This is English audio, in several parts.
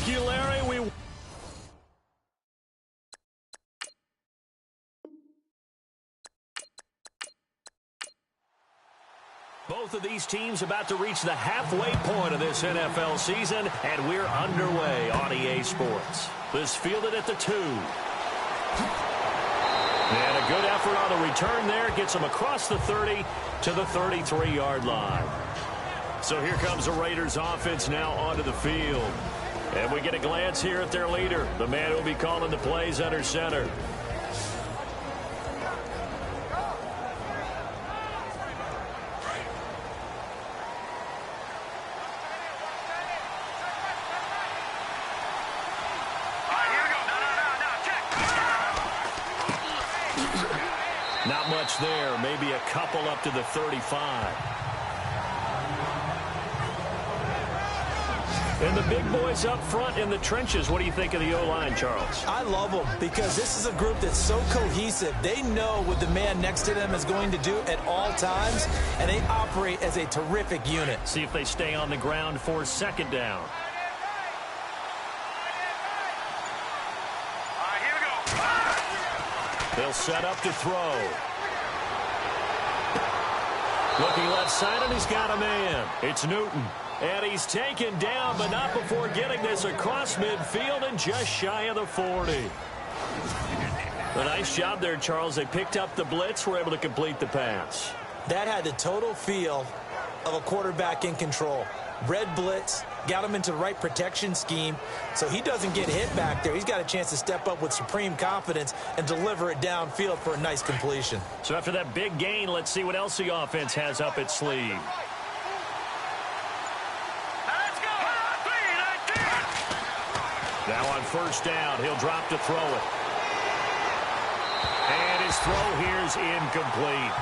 Thank you, Larry. Both of these teams about to reach the halfway point of this NFL season, and we're underway on EA Sports. This fielded at the 2. And a good effort on the return there. Gets them across the 30 to the 33-yard line. So here comes the Raiders offense now onto the field. And we get a glance here at their leader, the man who will be calling the plays under center. Not much there, maybe a couple up to the 35. And the big boys up front in the trenches. What do you think of the O-line, Charles? I love them because this is a group that's so cohesive. They know what the man next to them is going to do at all times, and they operate as a terrific unit. See if they stay on the ground for second down. They'll set up to throw. Looking left side, and he's got a man. It's Newton. And he's taken down, but not before getting this across midfield and just shy of the 40. A nice job there, Charles. They picked up the blitz, were able to complete the pass. That had the total feel of a quarterback in control. Red blitz, got him into the right protection scheme, so he doesn't get hit back there. He's got a chance to step up with supreme confidence and deliver it downfield for a nice completion. So after that big gain, let's see what else the offense has up its sleeve. Now on first down, he'll drop to throw it. And his throw here is incomplete.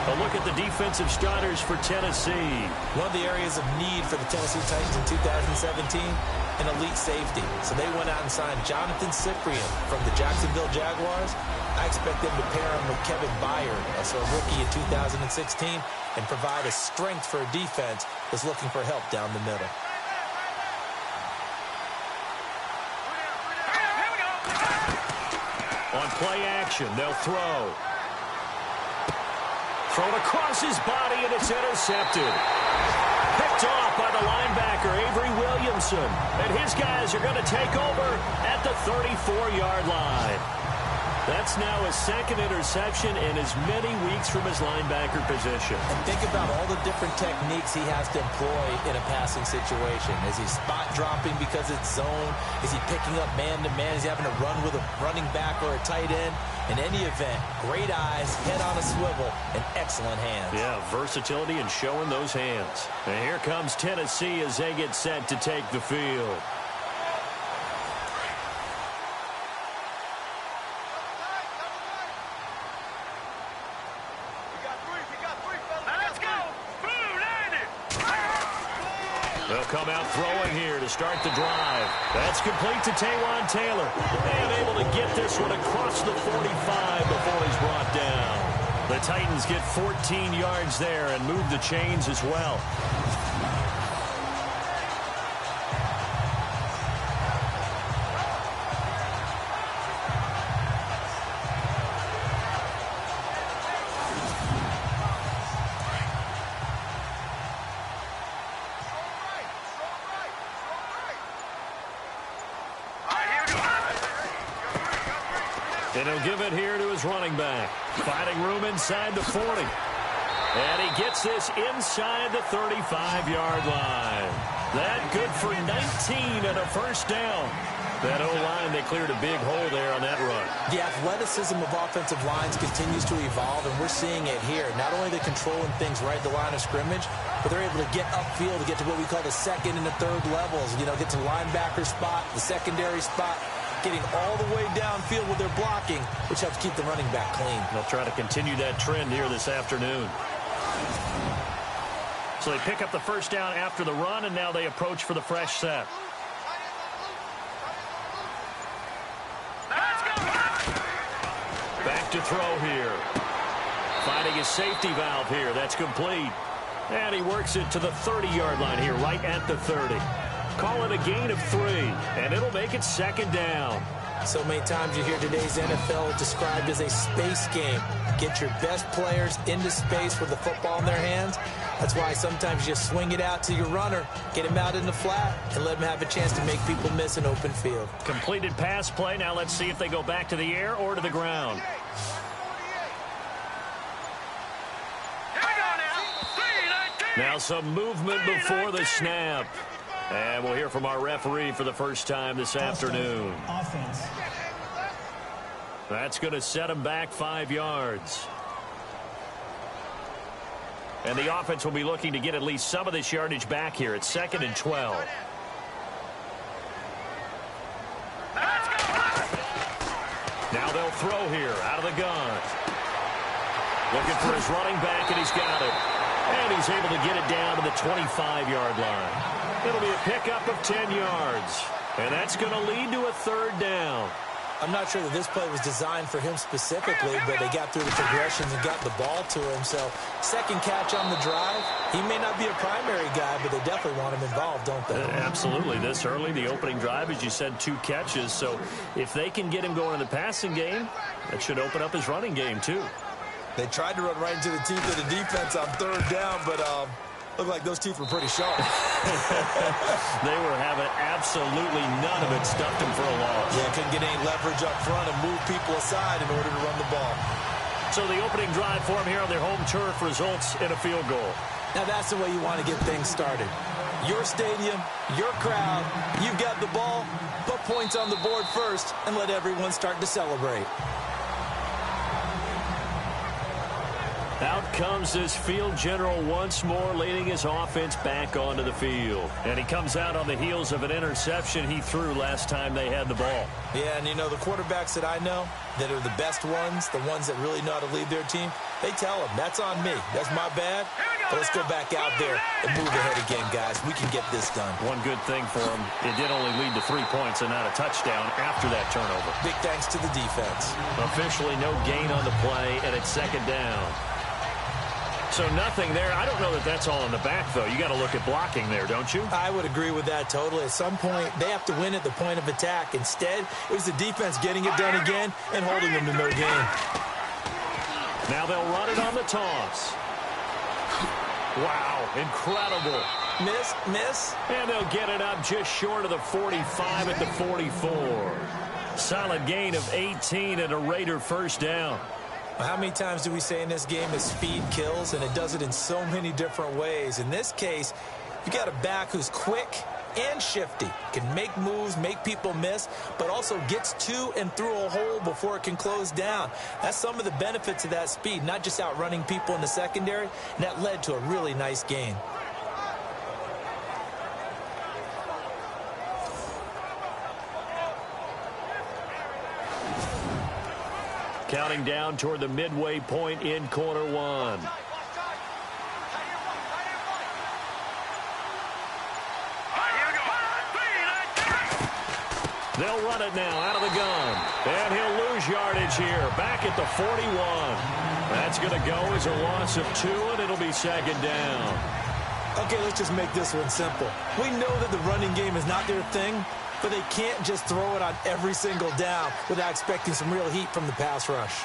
A look at the defensive starters for Tennessee. One of the areas of need for the Tennessee Titans in 2017, an elite safety. So they went out and signed Jonathan Cyprien from the Jacksonville Jaguars. I expect them to pair him with Kevin Byard, also a rookie in 2016, and provide a strength for a defense that's looking for help down the middle. On play action, they'll throw. Thrown across his body, and it's intercepted. Picked off by the linebacker, Avery Williamson. And his guys are going to take over at the 34-yard line. That's now his second interception in as many weeks from his linebacker position. And think about all the different techniques he has to employ in a passing situation. Is he spot dropping because it's zone? Is he picking up man-to-man? Is he having to run with a running back or a tight end? In any event, great eyes, head on a swivel, and excellent hands. Yeah, versatility and showing those hands. And here comes Tennessee as they get set to take the field. They'll come out throwing here to start the drive. That's complete to Taywan Taylor. And able to get this one across the 45 before he's brought down. The Titans get 14 yards there and move the chains as well. And he'll give it here to his running back. Finding room inside the 40. And he gets this inside the 35-yard line. That good for 19 and a first down. That O-line, they cleared a big hole there on that run. The athleticism of offensive lines continues to evolve, and we're seeing it here. Not only are they controlling things right at the line of scrimmage, but they're able to get upfield to get to what we call the second and the third levels. You know, get to linebacker spot, the secondary spot, getting all the way downfield with their blocking, which helps keep the running back clean. They'll try to continue that trend here this afternoon. So they pick up the first down after the run, and now they approach for the fresh set. Back to throw here. Finding his safety valve here. That's complete. And he works it to the 30-yard line here, right at the 30. Call it a gain of 3, and it'll make it second down. So many times you hear today's NFL described as a space game. Get your best players into space with the football in their hands. That's why sometimes you just swing it out to your runner, get him out in the flat, and let him have a chance to make people miss an open field. Completed pass play. Now let's see if they go back to the air or to the ground. Now some movement before the snap. And we'll hear from our referee for the first time this afternoon. Offense. That's going to set him back 5 yards. And the offense will be looking to get at least some of this yardage back here. It's 2nd and 12. Now they'll throw here out of the gun. Looking for his running back, and he's got it. And he's able to get it down to the 25-yard line. It'll be a pickup of 10 yards. And that's going to lead to a 3rd down. I'm not sure that this play was designed for him specifically, but they got through the progressions and got the ball to him. So, second catch on the drive. He may not be a primary guy, but they definitely want him involved, don't they? Absolutely. This early, the opening drive, as you said, 2 catches. So, if they can get him going in the passing game, that should open up his running game, too. They tried to run right into the teeth of the defense on 3rd down, but looked like those teeth were pretty sharp. They were having absolutely none of it. Stuffed him for a loss. Yeah, couldn't get any leverage up front and move people aside in order to run the ball. So the opening drive for him here on their home turf results in a field goal. Now that's the way you want to get things started. Your stadium, your crowd, you've got the ball, put points on the board first, and let everyone start to celebrate. Out comes this field general once more, leading his offense back onto the field. And he comes out on the heels of an interception he threw last time they had the ball. Yeah, and you know, the quarterbacks that I know that are the best ones, the ones that really know how to lead their team, they tell them, that's on me. That's my bad. But let's go back out there and move ahead again, guys. We can get this done. One good thing for him, it did only lead to 3 points and not a touchdown after that turnover. Big thanks to the defense. Officially no gain on the play, and it's 2nd down. So nothing there. I don't know that that's all in the back, though. You got to look at blocking there, don't you? I would agree with that totally. At some point, they have to win at the point of attack. Instead, it was the defense getting it done again and holding them to no gain. Now they'll run it on the toss. Wow, incredible. Miss. And they'll get it up just short of the 45 at the 44. Solid gain of 18 and a Raider first down. How many times do we say in this game that speed kills, and it does it in so many different ways? In this case, you got a back who's quick and shifty, can make moves, make people miss, but also gets to and through a hole before it can close down. That's some of the benefits of that speed, not just outrunning people in the secondary, and that led to a really nice gain. Counting down toward the midway point in quarter 1. They'll run it now out of the gun. And he'll lose yardage here. Back at the 41. That's going to go as a loss of 2, and it'll be 2nd down. Okay, let's just make this one simple. We know that the running game is not their thing, but they can't just throw it on every single down without expecting some real heat from the pass rush.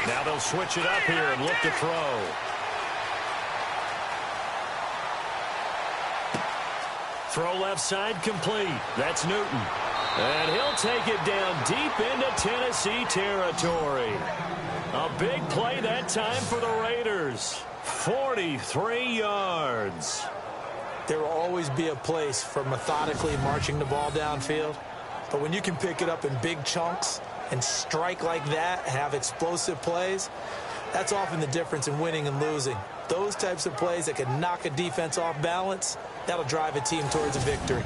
Now they'll switch it up here and look to throw. Throw left side complete. That's Newton. And he'll take it down deep into Tennessee territory. A big play that time for the Raiders. 43 yards. There will always be a place for methodically marching the ball downfield. But when you can pick it up in big chunks and strike like that, have explosive plays, that's often the difference in winning and losing. Those types of plays that can knock a defense off balance, that'll drive a team towards a victory.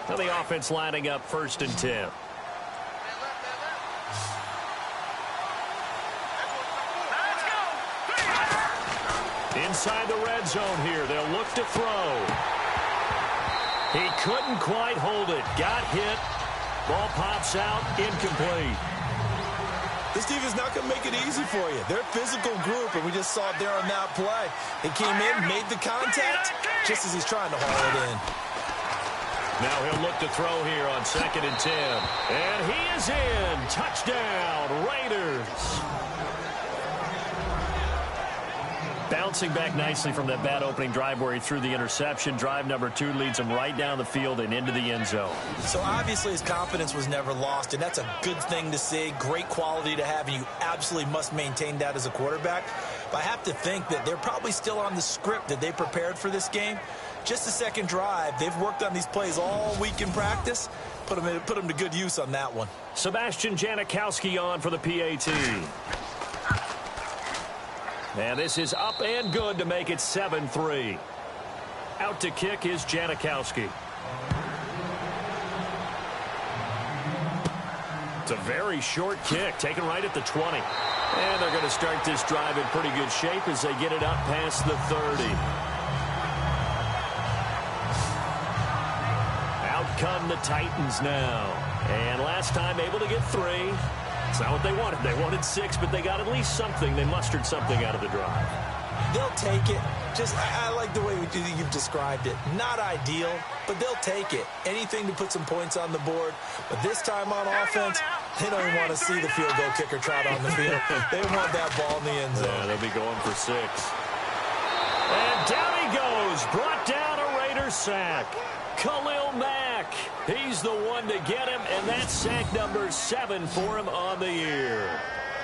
Now the offense lining up 1st and 10. Inside the red zone here. They'll look to throw. He couldn't quite hold it. Got hit. Ball pops out. Incomplete. This defense is not going to make it easy for you. They're a physical group, and we just saw it there on that play. He came in, made the contact, just as he's trying to haul it in. Now he'll look to throw here on 2nd and 10. And he is in. Touchdown, Raiders. Bouncing back nicely from that bad opening drive where he threw the interception. Drive number 2 leads him right down the field and into the end zone. So obviously his confidence was never lost, and that's a good thing to see. Great quality to have, and you absolutely must maintain that as a quarterback. But I have to think that they're probably still on the script that they prepared for this game. Just the second drive. They've worked on these plays all week in practice. Put them to good use on that one. Sebastian Janikowski on for the PAT. And this is up and good to make it 7-3. Out to kick is Janikowski. It's a very short kick, taken right at the 20. And they're going to start this drive in pretty good shape as they get it up past the 30. Out come the Titans now. And last time able to get 3. It's not what they wanted. They wanted 6, but they got at least something. They mustered something out of the drive. They'll take it. I like the way you've described it. Not ideal, but they'll take it. Anything to put some points on the board. But this time on offense, they don't even want to see the field goal kicker trot on the field. They want that ball in the end zone. Yeah, they'll be going for 6. And down he goes. Brought down a Raiders sack. Khalil Mack. He's the one to get him, and that's sack number 7 for him on the year.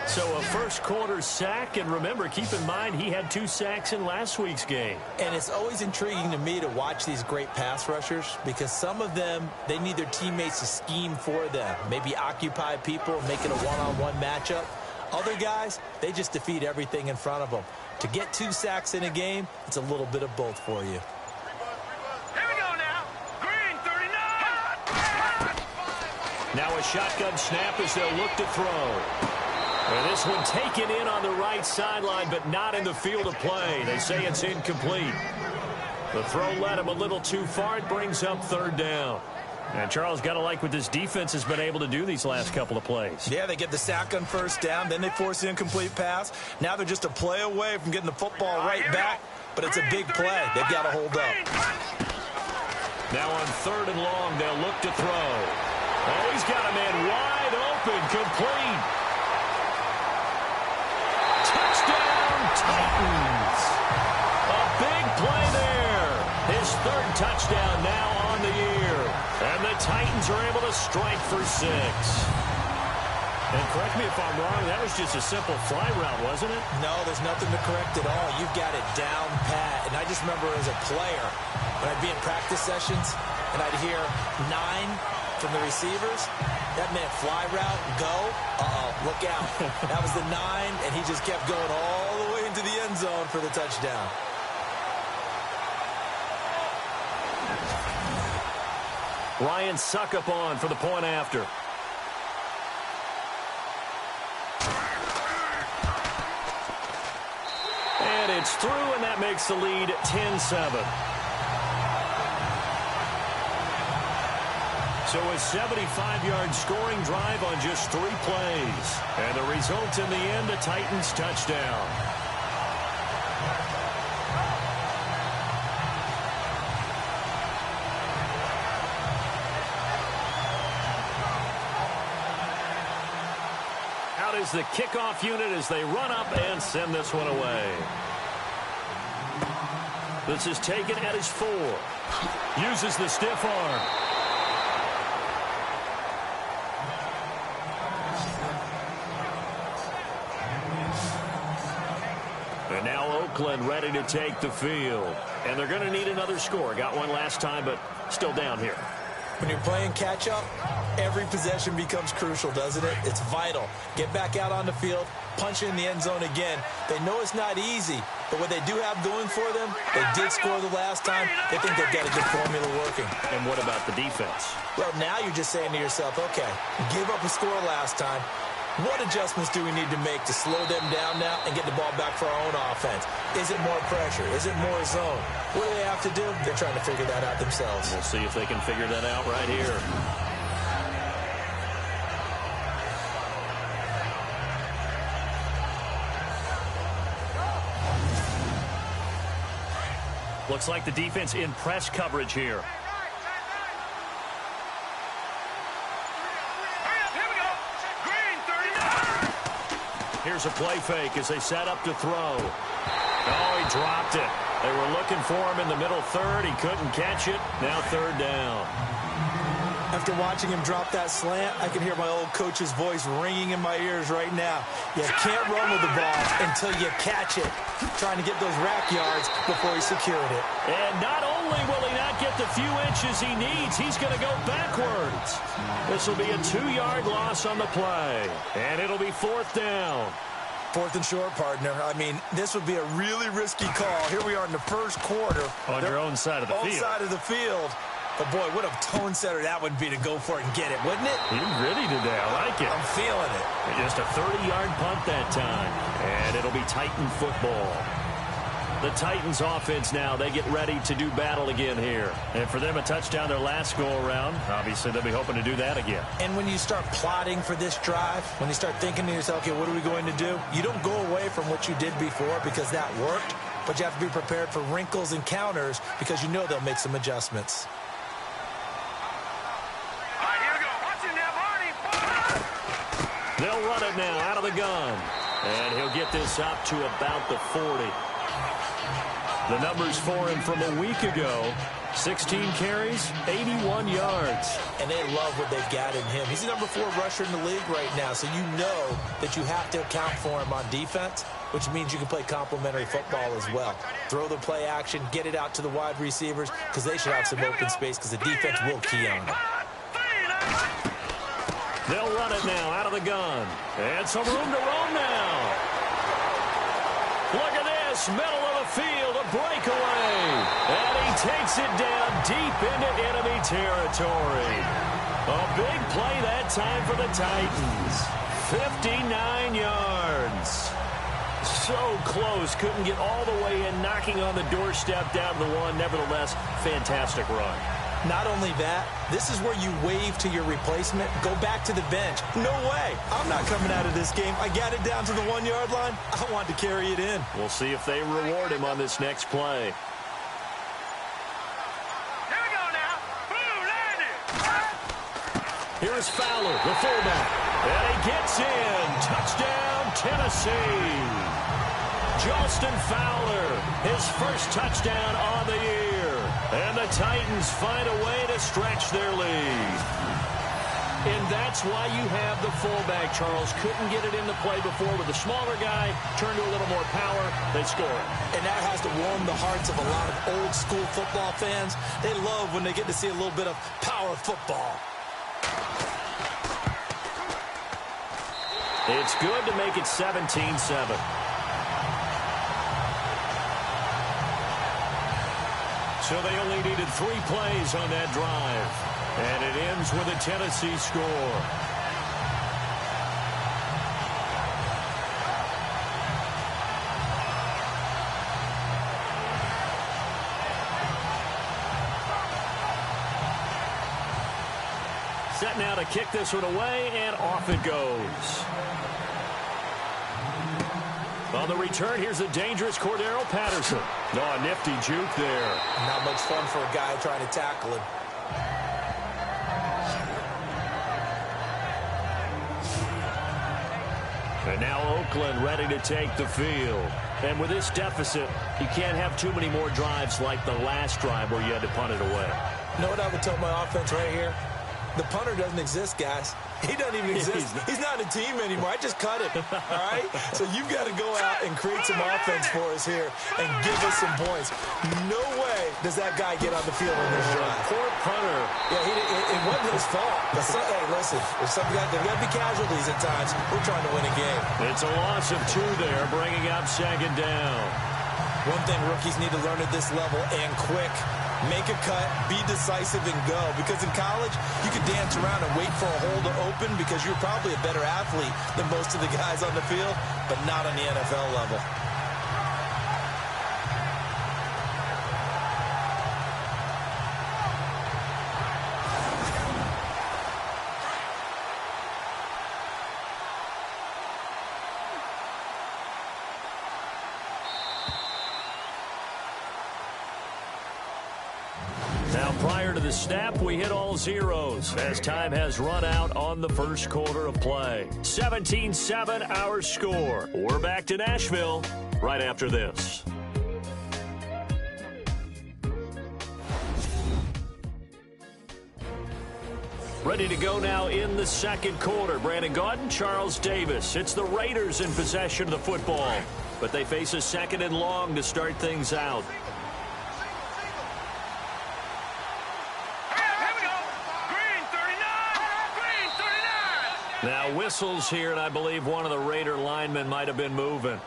So a first quarter sack, and remember, keep in mind he had 2 sacks in last week's game. And it's always intriguing to me to watch these great pass rushers because some of them, they need their teammates to scheme for them. Maybe occupy people, make it a one-on-one matchup. Other guys, they just defeat everything in front of them. To get 2 sacks in a game, it's a little bit of both for you. Now a shotgun snap as they'll look to throw. And this one taken in on the right sideline, but not in the field of play. They say it's incomplete. The throw led him a little too far. It brings up 3rd down. And Charles, got to like what this defense has been able to do these last couple of plays. Yeah, they get the sack on 1st down, then they force the incomplete pass. Now they're just a play away from getting the football right back, but it's a big play. They've got to hold up. Now on 3rd and long, they'll look to throw. Oh, he's got a man wide open, complete. Touchdown, Titans. A big play there. His 3rd touchdown now on the year. And the Titans are able to strike for 6. And correct me if I'm wrong, that was just a simple fly route, wasn't it? No, there's nothing to correct at all. You've got it down pat. And I just remember as a player, when I'd be in practice sessions, and I'd hear 9 from the receivers, that meant fly route, go, look out. That was the 9, and he just kept going all the way into the end zone for the touchdown. Ryan Suckup on for the point after. And it's through, and that makes the lead 10-7. So a 75-yard scoring drive on just 3 plays. And the result in the end, a Titans touchdown. Out is the kickoff unit as they run up and send this one away. This is taken at his 4. Uses the stiff arm. And now Oakland ready to take the field. And they're going to need another score. Got one last time, but still down here. When you're playing catch-up, every possession becomes crucial, doesn't it? It's vital. Get back out on the field, punch in the end zone again. They know it's not easy, but what they do have going for them, they did score the last time. They think they've got a good formula working. And what about the defense? Well, now you're just saying to yourself, okay, give up a score last time. What adjustments do we need to make to slow them down now and get the ball back for our own offense? Is it more pressure? Is it more zone? What do they have to do? They're trying to figure that out themselves. We'll see if they can figure that out right here. Looks like the defense in press coverage here. Here's a play fake as they set up to throw. Oh, he dropped it. They were looking for him in the middle third. He couldn't catch it. Now third down. After watching him drop that slant, I can hear my old coach's voice ringing in my ears right now. You can't run with the ball until you catch it. Trying to get those rack yards before he secured it. And not only will he not get the few inches he needs, he's going to go backwards. This will be a 2-yard loss on the play. And it'll be fourth down. Fourth and short, partner. I mean, this would be a really risky call. Here we are in the first quarter. On your own side of the field. Own side of the field. But, boy, what a tone setter that would be to go for it and get it, wouldn't it? He gritty today. I like it. I'm feeling it. Just a 30-yard punt that time. And it'll be Titan football. The Titans offense now, they get ready to do battle again here. And for them, a touchdown their last go-around. Obviously, they'll be hoping to do that again. And when you start plotting for this drive, when you start thinking to yourself, okay, what are we going to do? You don't go away from what you did before because that worked. But you have to be prepared for wrinkles and counters because you know they'll make some adjustments. They'll run it now out of the gun. And he'll get this up to about the 40. The numbers for him from a week ago, 16 carries, 81 yards. And they love what they've got in him. He's the number 4 rusher in the league right now, so you know that you have to account for him on defense, which means you can play complementary football as well. Throw the play action, get it out to the wide receivers, because they should have some open space because the defense will key on them. They'll run it now out of the gun. And some room to roam now. Look at this, middle of the field, a breakaway. And he takes it down deep into enemy territory. A big play that time for the Titans. 59 yards. So close, couldn't get all the way in, knocking on the doorstep down to the one. Nevertheless, fantastic run. Not only that, this is where you wave to your replacement, go back to the bench. No way. I'm not coming out of this game. I got it down to the 1-yard line. I want to carry it in. We'll see if they reward him on this next play. Here we go now. Boom, landed. Here is Fowler, the fullback. And he gets in. Touchdown, Tennessee. Jalston Fowler, his first touchdown on the year. And the Titans find a way to stretch their lead. And that's why you have the fullback, Charles. Couldn't get it into play before with the smaller guy. Turned to a little more power. They score it. And that has to warm the hearts of a lot of old school football fans. They love when they get to see a little bit of power football. It's good to make it 17-7. So they only needed 3 plays on that drive. And it ends with a Tennessee score. Set now to kick this one away, and off it goes. On the return, here's a dangerous Cordero Patterson. Oh, a nifty juke there. Not much fun for a guy trying to tackle him. And now Oakland ready to take the field. And with this deficit, you can't have too many more drives like the last drive where you had to punt it away. You know what I would tell my offense right here? The punter doesn't exist, guys. He doesn't even exist. He's not a team anymore. I just cut it, all right? So you've got to go out and create some offense for us here and give us some points. No way does that guy get on the field in this drive. Poor punter. Yeah, it wasn't his fault. Hey, listen, there's got to be casualties at times. We're trying to win a game. It's a loss of 2 there, bringing up second down. One thing rookies need to learn at this level, and quick, make a cut, be decisive, and go. Because in college, you can dance around and wait for a hole to open because you're probably a better athlete than most of the guys on the field, but not on the NFL level. the snap, we hit all zeros as time has run out on the first quarter of play. 17-7 our score. We're back to Nashville right after this. Ready to go now in the second quarter. Brandon Gaudin, Charles Davis. It's the Raiders in possession of the football, but they face a second and long to start things out. Here we go. Green 39. Green 39. Now whistles here, and I believe one of the Raider linemen might have been moving.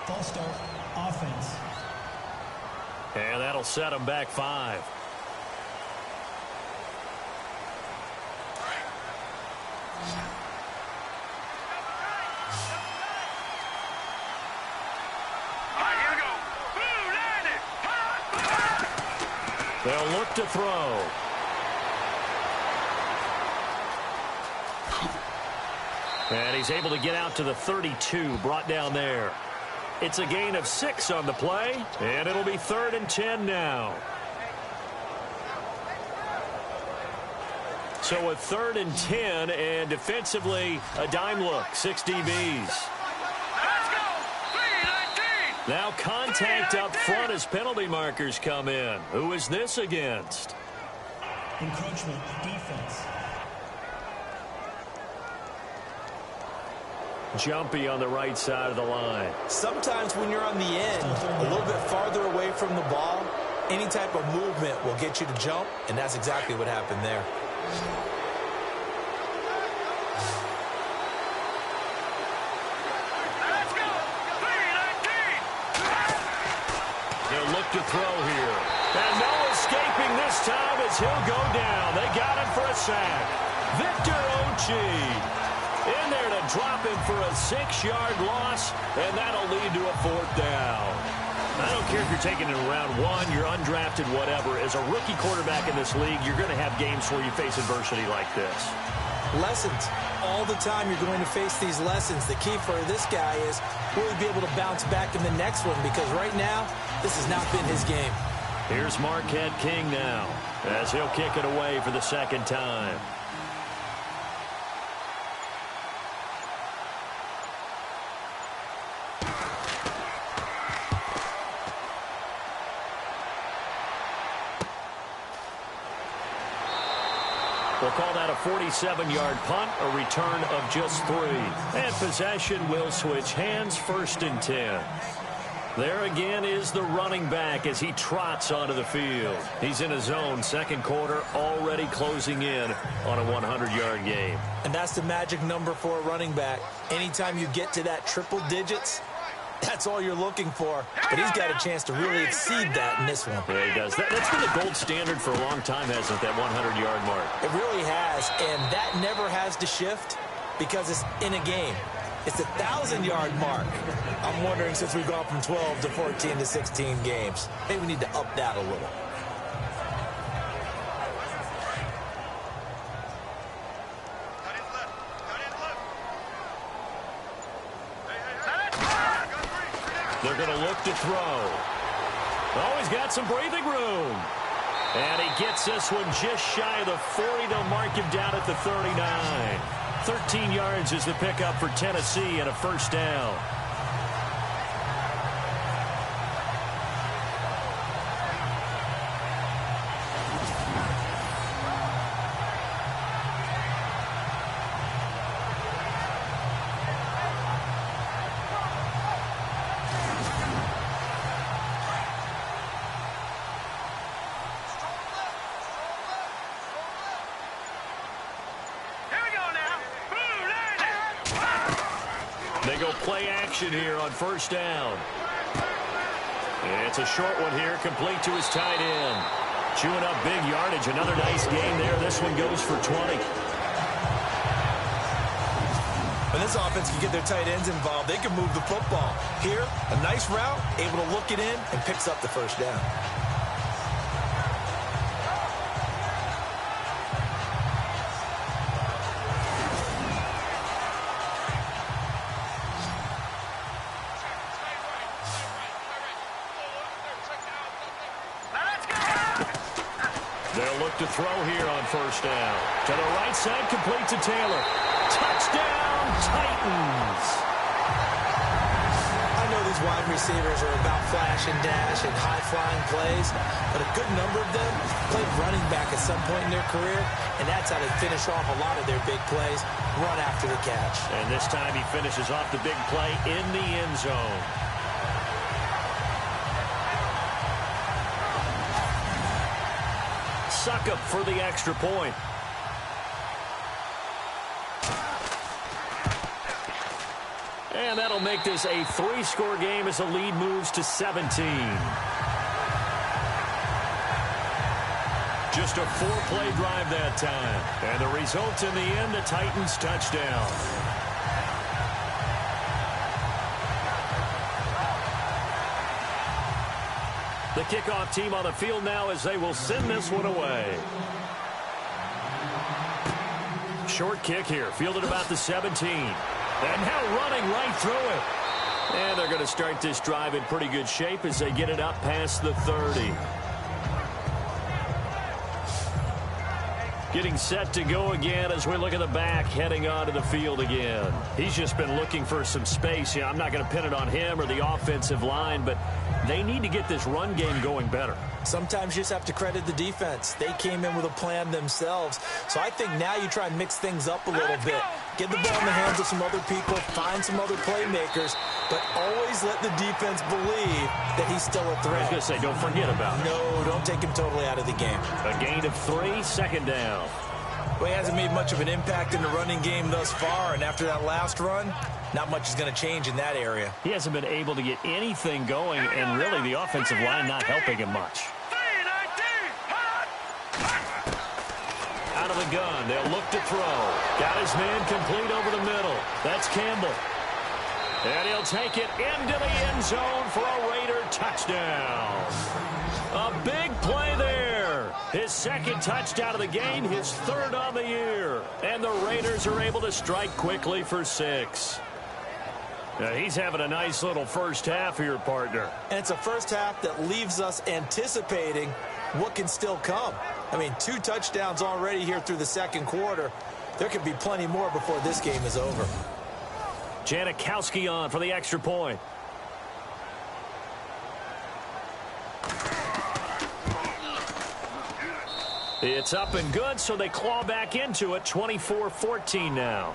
False start, offense. And that'll set them back 5. They'll look to throw. And he's able to get out to the 32, brought down there. It's a gain of 6 on the play, and it'll be 3rd and 10 now. So a 3rd and 10, and defensively, a dime look, 6 DBs. Now contact up front as penalty markers come in. Who is this against? Encroachment, defense. Jumpy on the right side of the line. Sometimes when you're on the end, a little bit farther away from the ball, any type of movement will get you to jump, and that's exactly what happened there. To throw here. And no escaping this time as he'll go down. They got him for a sack. Victor Ochi in there to drop him for a 6-yard loss, and that'll lead to a 4th down. I don't care if you're taking it in round 1, you're undrafted, whatever. As a rookie quarterback in this league, you're going to have games where you face adversity like this. Lessons. All the time you're going to face these lessons. The key for this guy is will he be able to bounce back in the next one, because right now this has not been his game. Here's Marquette King now as he'll kick it away for the second time. We'll call that a 47-yard punt, a return of just 3. And possession will switch hands, 1st and 10. There again is the running back as he trots onto the field. He's in his zone, second quarter, already closing in on a 100-yard game. And that's the magic number for a running back. Anytime you get to that triple digits, that's all you're looking for. But he's got a chance to really exceed that in this one. Yeah, he does. That's been the gold standard for a long time, hasn't it, that 100-yard mark? It really has, and that never has to shift because it's in a game. It's a 1,000-yard mark. I'm wondering, since we've gone from 12 to 14 to 16 games, maybe we need to up that a little. They're going to look to throw. Oh, he's got some breathing room. And he gets this one just shy of the 40. They'll mark him down at the 39. 13 yards is the pickup for Tennessee and a 1st down. They go play action here on 1st down. It's a short one here, complete to his tight end. Chewing up big yardage. Another nice game there. This one goes for 20. When this offense can get their tight ends involved, they can move the football. Here, a nice route, able to look it in, and picks up the 1st down. look to throw here on first down. To the right side, complete to Taylor. Touchdown, Titans. I know these wide receivers are about flash and dash and high-flying plays, but a good number of them played running back at some point in their career, and that's how they finish off a lot of their big plays, run after the catch. And this time he finishes off the big play in the end zone. Succop for the extra point. And that'll make this a 3-score game as the lead moves to 17. Just a 4-play drive that time. And the result in the end, the Titans touchdown. The kickoff team on the field now as they will send this one away. Short kick here, fielded about the 17. And now running right through it. And they're going to start this drive in pretty good shape as they get it up past the 30. Getting set to go again as we look at the back heading onto the field again. He's just been looking for some space. I'm not going to pin it on him or the offensive line, but they need to get this run game going better. Sometimes you just have to credit the defense. They came in with a plan themselves. So I think now you try and mix things up a little bit. Get the ball in the hands of some other people, find some other playmakers, but always let the defense believe that he's still a threat. I was going to say, don't forget about it. No, don't take him totally out of the game. A gain of 3, second down. Well, he hasn't made much of an impact in the running game thus far, and after that last run, not much is going to change in that area. He hasn't been able to get anything going, and really the offensive line not helping him much. Out of the gun, they'll look to throw. Got his man complete over the middle. That's Campbell. And he'll take it into the end zone for a Raider touchdown. A big play there. His second touchdown of the game, his 3rd on the year. And the Raiders are able to strike quickly for 6. Now, he's having a nice little first half here, partner. And it's a first half that leaves us anticipating what can still come. I mean, 2 touchdowns already here through the second quarter. There could be plenty more before this game is over. Janikowski on for the extra point. It's up and good, so they claw back into it. 24-14 now.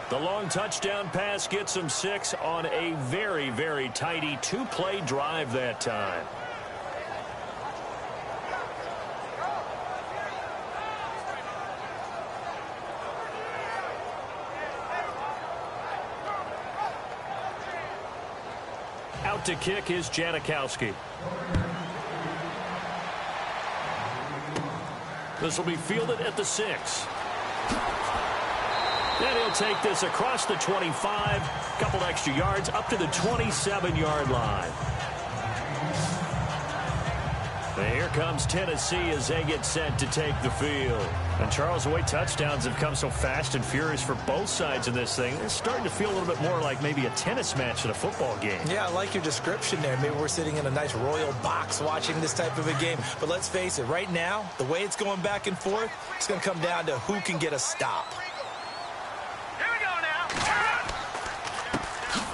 The long touchdown pass gets them 6 on a very, very tidy 2-play drive that time. Out to kick is Janikowski. This will be fielded at the 6. Then he'll take this across the 25, couple extra yards up to the 27-yard line. And here comes Tennessee as they get set to take the field. And Charles, the way touchdowns have come so fast and furious for both sides in this thing, it's starting to feel a little bit more like maybe a tennis match than a football game. Yeah, I like your description there. Maybe we're sitting in a nice royal box watching this type of a game. But let's face it, right now, the way it's going back and forth, it's going to come down to who can get a stop. Here we go now.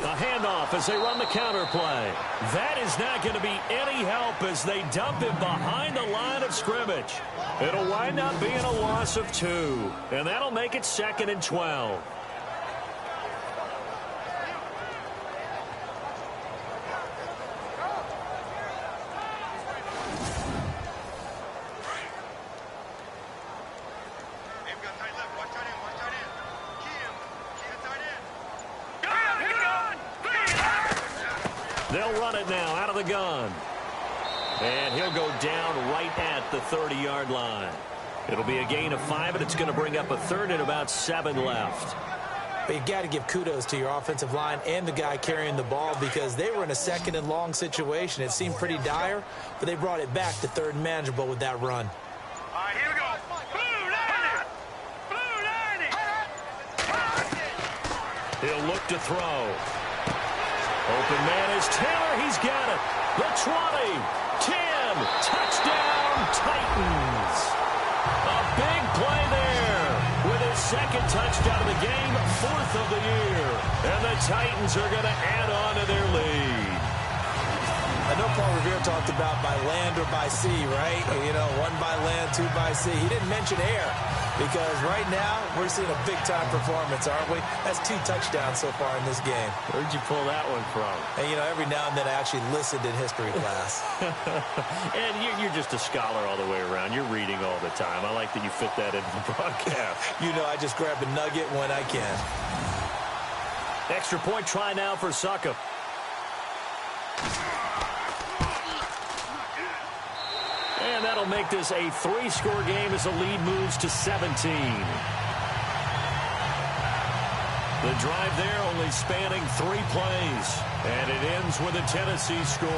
A handoff as they run the counter play. That is not going to be any help as they dump him behind the line of scrimmage. It'll wind up being a loss of 2, and that'll make it 2nd and 12. They'll run it now out of the gun. And he'll go down right at the 30-yard line. It'll be a gain of 5, and it's going to bring up a 3rd and about 7 left. But you got to give kudos to your offensive line and the guy carrying the ball because they were in a 2nd and long situation. It seemed pretty dire, but they brought it back to 3rd and manageable with that run. All right, here we go. Blue 90. He'll look to throw. Open man is Taylor. He's got it. The 20, 10, again. Touchdown, Titans. A big play there with his second touchdown of the game, fourth of the year. And the Titans are going to add on to their lead. I know Paul Revere talked about by land or by sea, right? You know, one by land, two by sea. He didn't mention air because right now we're seeing a big-time performance, aren't we? That's 2 touchdowns so far in this game. Where'd you pull that one from? And, you know, every now and then I actually listened in history class. And you're just a scholar all the way around. You're reading all the time. I like that you fit that into the broadcast. You know, I just grab a nugget when I can. Extra point try now for Succop. And that'll make this a 3-score game as the lead moves to 17. The drive there only spanning 3 plays. And it ends with a Tennessee score.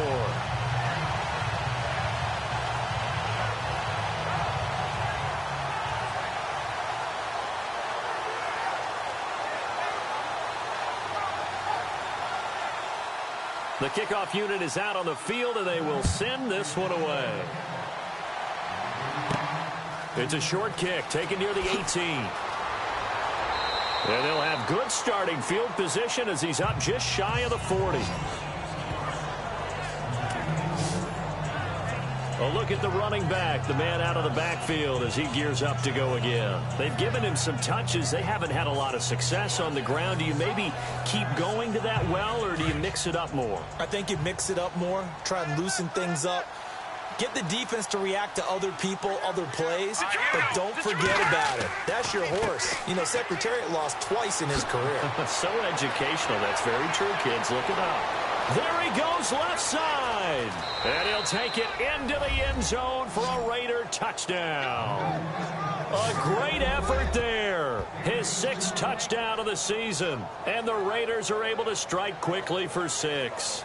The kickoff unit is out on the field, and they will send this one away. It's a short kick taken near the 18. And they'll have good starting field position as he's up just shy of the 40. A look at the running back, the man out of the backfield as he gears up to go again. They've given him some touches. They haven't had a lot of success on the ground. Do you maybe keep going to that well, or do you mix it up more? I think you mix it up more, try and loosen things up. Get the defense to react to other people, other plays, but don't forget about it. That's your horse. You know, Secretariat lost twice in his career. So educational. That's very true, kids. Look it up. There he goes left side. And he'll take it into the end zone for a Raider touchdown. A great effort there. His 6th touchdown of the season. And the Raiders are able to strike quickly for 6.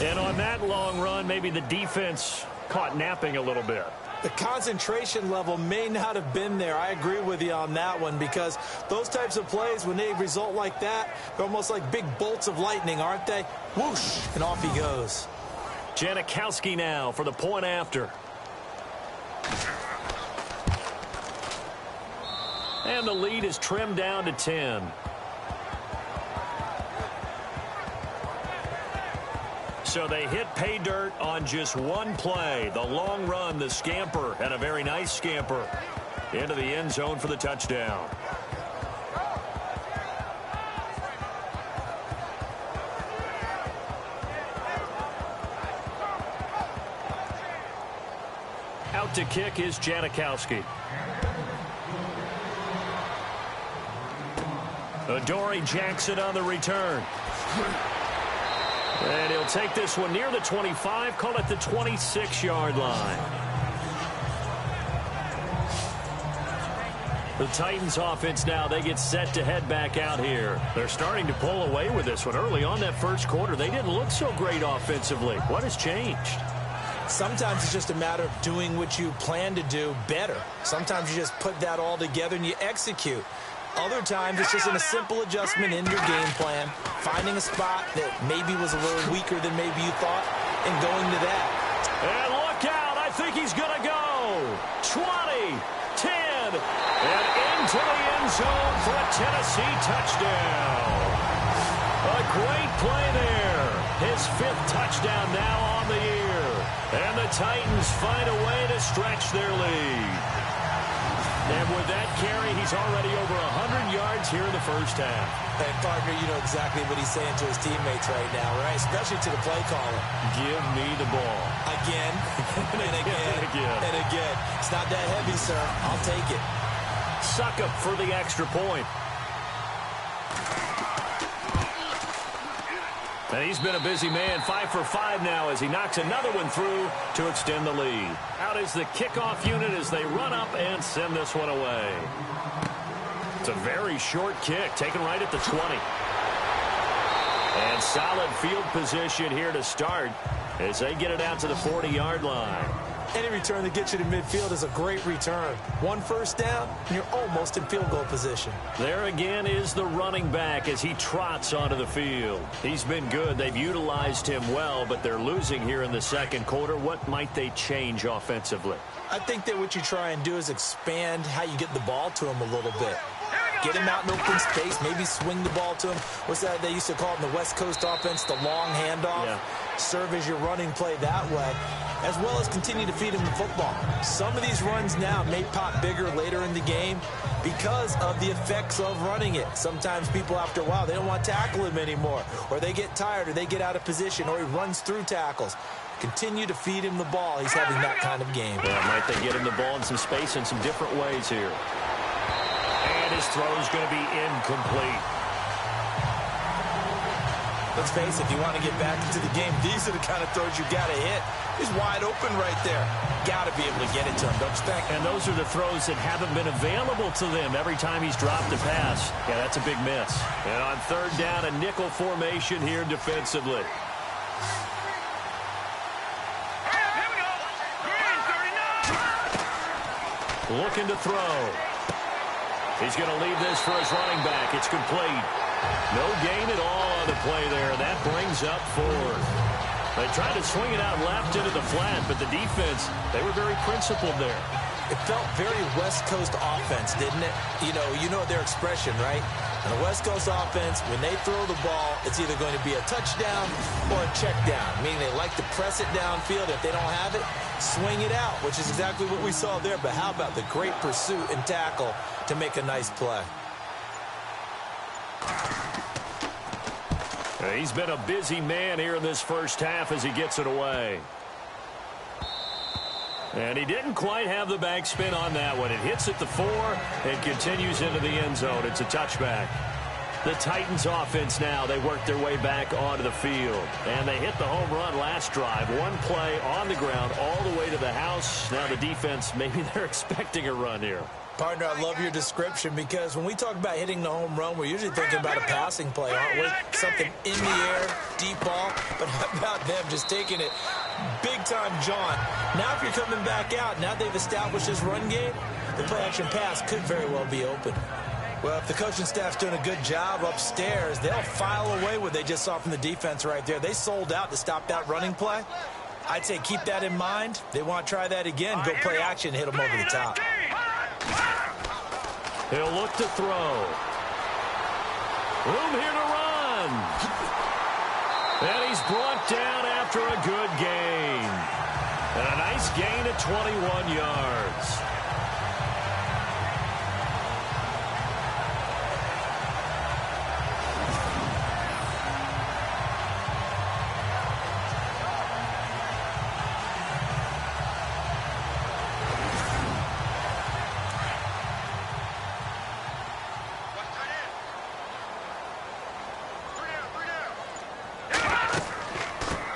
And on that long run, maybe the defense caught napping a little bit. The concentration level may not have been there. I agree with you on that one because those types of plays, when they result like that, they're almost like big bolts of lightning, aren't they? Whoosh, and off he goes. Janikowski now for the point after. And the lead is trimmed down to 10. So they hit pay dirt on just one play. The long run, the scamper, and a very nice scamper into the end zone for the touchdown. Out to kick is Janikowski. Adoree Jackson on the return. And he'll take this one near the 25, call it the 26-yard line. The Titans offense now, they get set to head back out here. They're starting to pull away with this one. Early on that first quarter, they didn't look so great offensively. What has changed? Sometimes it's just a matter of doing what you plan to do better. Sometimes you just put that all together and you execute. Other times, it's just a simple adjustment in your game plan, finding a spot that maybe was a little weaker than maybe you thought, and going to that. And look out. I think he's going to go. 20, 10, and into the end zone for a Tennessee touchdown. A great play there. His 5th touchdown now on the year. And the Titans find a way to stretch their lead. And with that carry, he's already over 100 yards here in the first half. And, partner, you know exactly what he's saying to his teammates right now, right? Especially to the play caller. Give me the ball. Again, and again, and again. It's not that heavy, sir. I'll take it. Succop for the extra point. And he's been a busy man, 5 for 5 now as he knocks another one through to extend the lead. Out is the kickoff unit as they run up and send this one away. It's a very short kick, taken right at the 20. And solid field position here to start as they get it out to the 40-yard line. Any return that gets you to midfield is a great return. One first down, and you're almost in field goal position. There again is the running back as he trots onto the field. He's been good. They've utilized him well, but they're losing here in the second quarter. What might they change offensively? I think that what you try and do is expand how you get the ball to him a little bit. Get him out in open space, maybe swing the ball to him. What's that they used to call it in the West Coast offense, the long handoff? Yeah. Serve as your running play that way, as well as continue to feed him the football. Some of these runs now may pop bigger later in the game because of the effects of running it. Sometimes people, after a while, they don't want to tackle him anymore, or they get tired, or they get out of position, or he runs through tackles. Continue to feed him the ball. He's having that kind of game. Yeah, might they get him the ball in some space in some different ways here. And his throw is going to be incomplete. Let's face it, if you want to get back into the game, these are the kind of throws you got to hit. He's wide open right there. Got to be able to get it to him, don't you think? And those are the throws that haven't been available to them every time he's dropped a pass. Yeah, that's a big miss. And on third down, a nickel formation here defensively. Looking to throw. He's going to leave this for his running back. It's complete. No gain at all on the play there. That brings up 4. They tried to swing it out left into the flat, but the defense, they were very principled there. It felt very West Coast offense, didn't it? You know their expression, right? And the West Coast offense, when they throw the ball, it's either going to be a touchdown or a check down, meaning they like to press it downfield. If they don't have it, swing it out, which is exactly what we saw there. But how about the great pursuit and tackle to make a nice play? He's been a busy man here in this first half as he gets it away. And he didn't quite have the backspin on that one. It hits at the 4 and continues into the end zone. It's a touchback. The Titans offense now, they work their way back onto the field. And they hit the home run last drive. One play on the ground all the way to the house. Now the defense, maybe they're expecting a run here. Partner, I love your description because when we talk about hitting the home run, we're usually thinking about a passing play, aren't we? Something in the air, deep ball. But how about them just taking it big-time jaunt? Now if you're coming back out, now they've established this run game, the play-action pass could very well be open. Well, if the coaching staff's doing a good job upstairs, they'll file away what they just saw from the defense right there. They sold out to stop that running play. I'd say keep that in mind. They want to try that again, go play action, hit them over the top. He'll look to throw. Room here to run. And he's brought down after a good gain. And a nice gain at 21 yards.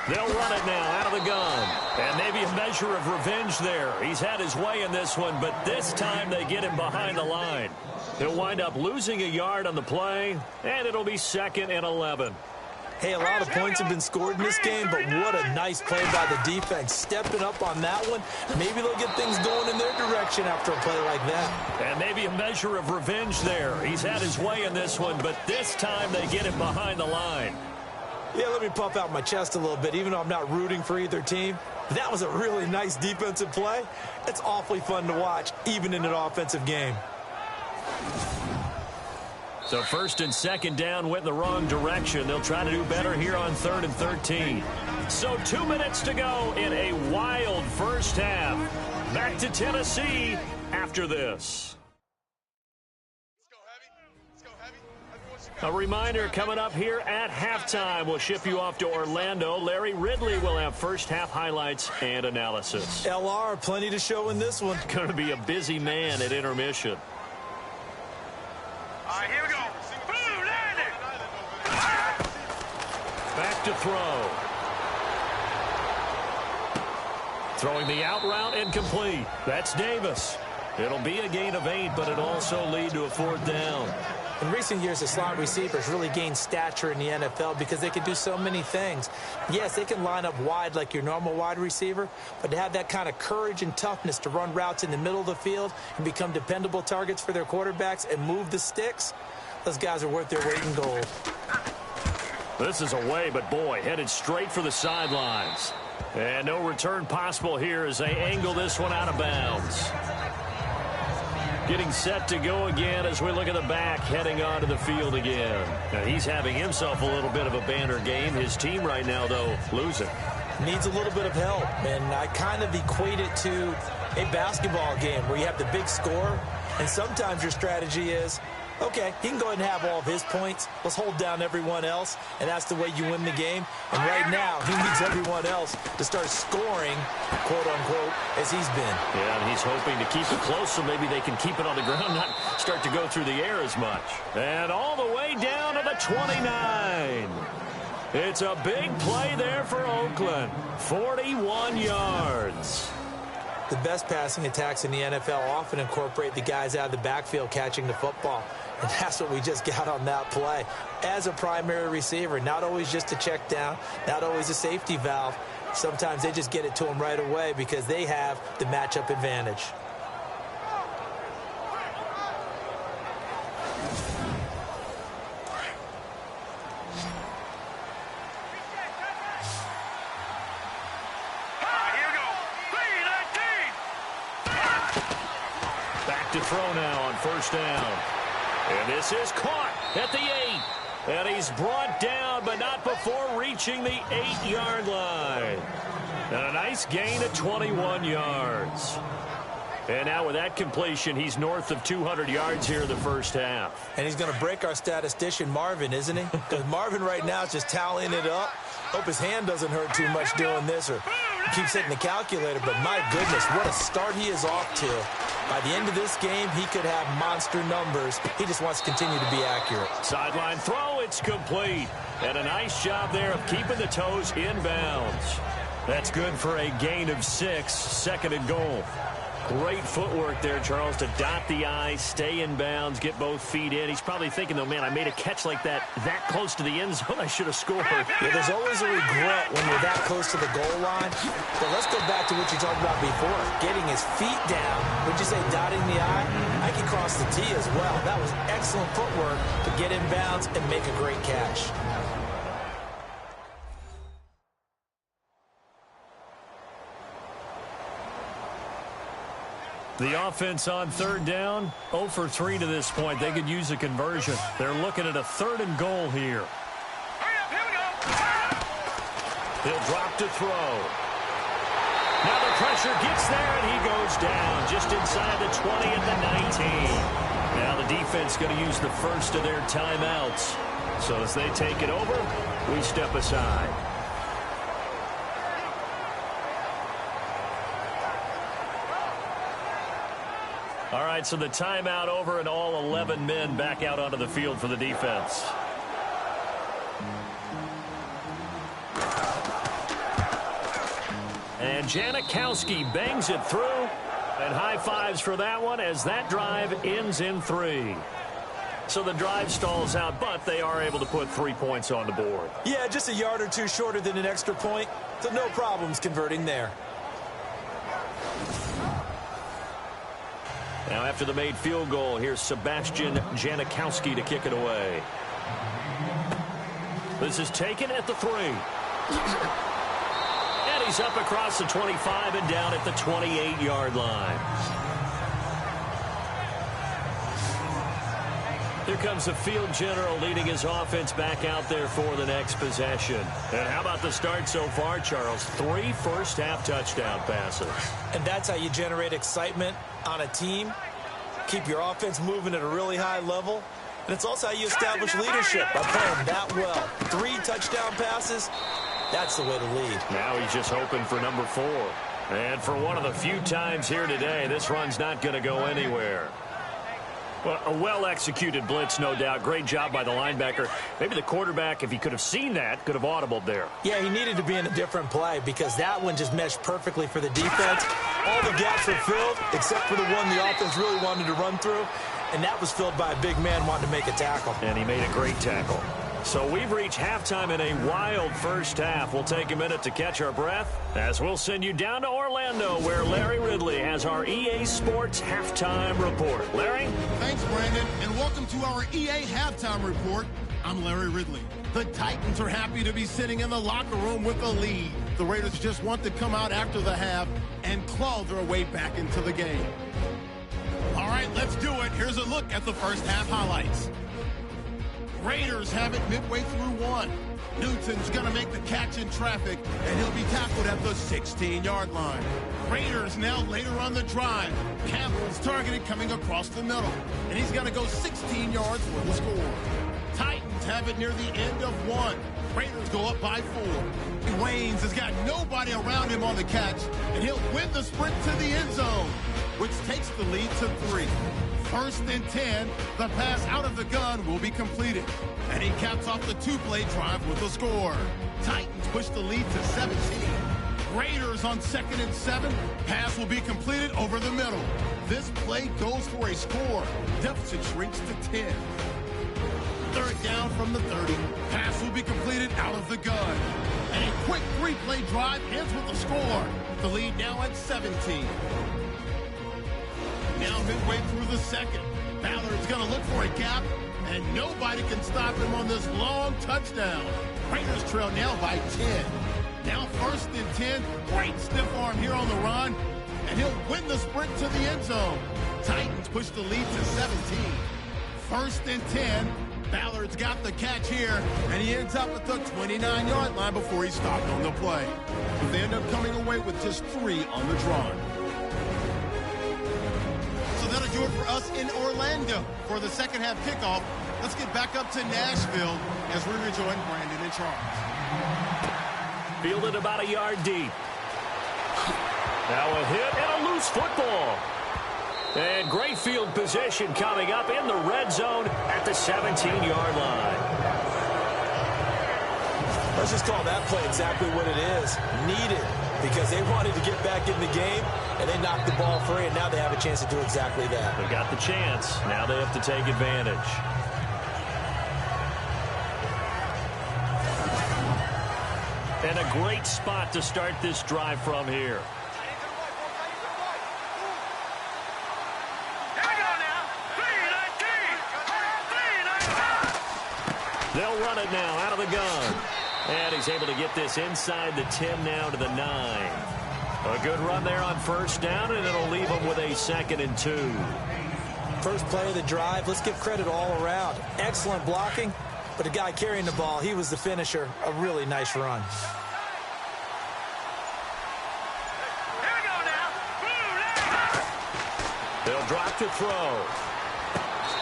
They'll run it now out of the gun. And maybe a measure of revenge there. He's had his way in this one, but this time they get him behind the line. He'll wind up losing a yard on the play, and it'll be 2nd and 11. Hey, a lot of points have been scored in this game, but what a nice play by the defense. Stepping up on that one, maybe they'll get things going in their direction after a play like that. And maybe a measure of revenge there. He's had his way in this one, but this time they get him behind the line. Yeah, let me puff out my chest a little bit, even though I'm not rooting for either team. That was a really nice defensive play. It's awfully fun to watch, even in an offensive game. So 1st and 2nd down went in the wrong direction. They'll try to do better here on 3rd and 13. So 2 minutes to go in a wild first half. Back to Tennessee after this. A reminder coming up here at halftime. We'll ship you off to Orlando. Larry Ridley will have first half highlights and analysis. LR, plenty to show in this one. Going to be a busy man at intermission. All right, here we go. Boom, landed. Back to throw. Throwing the out route incomplete. That's Davis. It'll be a gain of 8, but it'll also lead to a 4th down. In recent years, the slot receivers really gained stature in the NFL because they can do so many things. Yes, they can line up wide like your normal wide receiver, but to have that kind of courage and toughness to run routes in the middle of the field and become dependable targets for their quarterbacks and move the sticks, those guys are worth their weight in gold. This is away, but boy, headed straight for the sidelines. And no return possible here as they angle this one out of bounds. Getting set to go again as we look at the back heading onto the field again. Now, he's having himself a little bit of a banner game. His team right now, though, losing. Needs a little bit of help, and I kind of equate it to a basketball game where you have the big score, and sometimes your strategy is, okay, he can go ahead and have all of his points. Let's hold down everyone else, and that's the way you win the game. And right now, he needs everyone else to start scoring, quote-unquote, as he's been. Yeah, and he's hoping to keep it close so maybe they can keep it on the ground, not start to go through the air as much. And all the way down to the 29. It's a big play there for Oakland. 41 yards. The best passing attacks in the NFL often incorporate the guys out of the backfield catching the football. And that's what we just got on that play. As a primary receiver, not always just a check down, not always a safety valve. Sometimes they just get it to them right away because they have the matchup advantage. To throw now on first down. And this is caught at the 8. And he's brought down, but not before reaching the 8-yard line. And a nice gain of 21 yards. And now with that completion, he's north of 200 yards here in the first half. And he's going to break our statistician, Marvin, isn't he? Because Marvin right now is just tallying it up. Hope his hand doesn't hurt too much doing this or keeps hitting the calculator. But my goodness, what a start he is off to. By the end of this game, he could have monster numbers. He just wants to continue to be accurate. Sideline throw, it's complete. And a nice job there of keeping the toes inbounds. That's good for a gain of 6, second and goal. Great footwork there, Charles, to dot the I, stay in bounds, get both feet in. He's probably thinking, though, man, I made a catch like that close to the end zone. I should have scored. Yeah, there's always a regret when you're that close to the goal line. But let's go back to what you talked about before. Getting his feet down. Would you say dotting the I? I can cross the T as well. That was excellent footwork to get in bounds and make a great catch. The offense on third down, 0 for 3 to this point. They could use a conversion. They're looking at a 3rd and goal here. He'll drop to throw. Now the pressure gets there, and he goes down just inside the 20 at the 19. Now the defense going to use the first of their timeouts. So as they take it over, we step aside. All right, so the timeout over and all 11 men back out onto the field for the defense. And Janikowski bangs it through. And high fives for that one as that drive ends in 3. So the drive stalls out, but they are able to put 3 points on the board. Yeah, just a yard or two shorter than an extra point. So no problems converting there. Now after the made field goal, here's Sebastian Janikowski to kick it away. This is taken at the 3. And he's up across the 25 and down at the 28-yard line. Here comes the field general leading his offense back out there for the next possession. And how about the start so far, Charles? 3 first-half touchdown passes. And that's how you generate excitement on a team. Keep your offense moving at a really high level. And it's also how you establish leadership by playing that well. 3 touchdown passes, that's the way to lead. Now he's just hoping for number 4. And for one of the few times here today, this run's not going to go anywhere. Well, a well-executed blitz, no doubt. Great job by the linebacker. Maybe the quarterback, if he could have seen that, could have audibled there. Yeah, he needed to be in a different play because that one just meshed perfectly for the defense. All the gaps were filled except for the one the offense really wanted to run through, and that was filled by a big man wanting to make a tackle. And he made a great tackle. So we've reached halftime in a wild first half. We'll take a minute to catch our breath as we'll send you down to Orlando where Larry Ridley has our EA Sports Halftime Report. Larry? Thanks, Brandon, and welcome to our EA Halftime Report. I'm Larry Ridley. The Titans are happy to be sitting in the locker room with a lead. The Raiders just want to come out after the half and claw their way back into the game. All right, let's do it. Here's a look at the first half highlights. Raiders have it midway through one. Newton's going to make the catch in traffic, and he'll be tackled at the 16-yard line. Raiders now later on the drive. Campbell's targeted coming across the middle, and he's going to go 16 yards for the score. Titans have it near the end of one. Raiders go up by 4. Waynes has got nobody around him on the catch, and he'll win the sprint to the end zone, which takes the lead to 3. First and 10, the pass out of the gun will be completed. And he caps off the 2-play drive with a score. Titans push the lead to 17. Raiders on 2nd and 7, pass will be completed over the middle. This play goes for a score. Deficit shrinks to 10. Third down from the 30, pass will be completed out of the gun. And a quick 3-play drive ends with a score. The lead now at 17. Now midway through the second, Ballard's going to look for a gap, and nobody can stop him on this long touchdown. Raiders trail now by 10. Now 1st and 10, great stiff arm here on the run, and he'll win the sprint to the end zone. Titans push the lead to 17. 1st and 10, Ballard's got the catch here, and he ends up at the 29-yard line before he's stopped on the play. They end up coming away with just 3 on the draw. That'll do it for us in Orlando for the second half kickoff. Let's get back up to Nashville as we rejoin Brandon and Charles. Fielded about a yard deep. Now a hit and a loose football. And great field position coming up in the red zone at the 17-yard line. Let's just call that play exactly what it is. Needed, because they wanted to get back in the game, and they knocked the ball free, and now they have a chance to do exactly that. They got the chance. Now they have to take advantage. And a great spot to start this drive from here. They'll run it now out of the gun. And he's able to get this inside the 10 now to the 9. A good run there on first down, and it'll leave him with a 2nd and 2. First play of the drive, let's give credit all around. Excellent blocking, but the guy carrying the ball, he was the finisher. A really nice run. They'll drop to throw.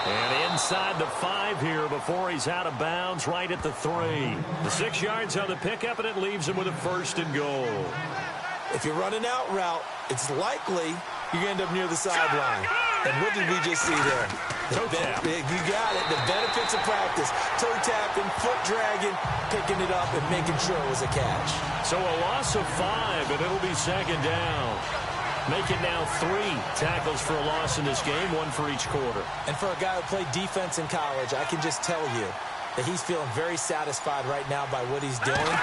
And inside the 5 here before he's out of bounds right at the 3. The 6 yards on the pickup, and it leaves him with a 1st and goal. If you're running out route, it's likely you end up near the sideline. And what did we just see there? Toe tap. You got it. The benefits of practice. Toe tapping, foot dragging, picking it up, and making sure it was a catch. So a loss of 5, and it'll be 2nd down. Make it now 3 tackles for a loss in this game, 1 for each quarter. And for a guy who played defense in college, I can just tell you that he's feeling very satisfied right now by what he's doing,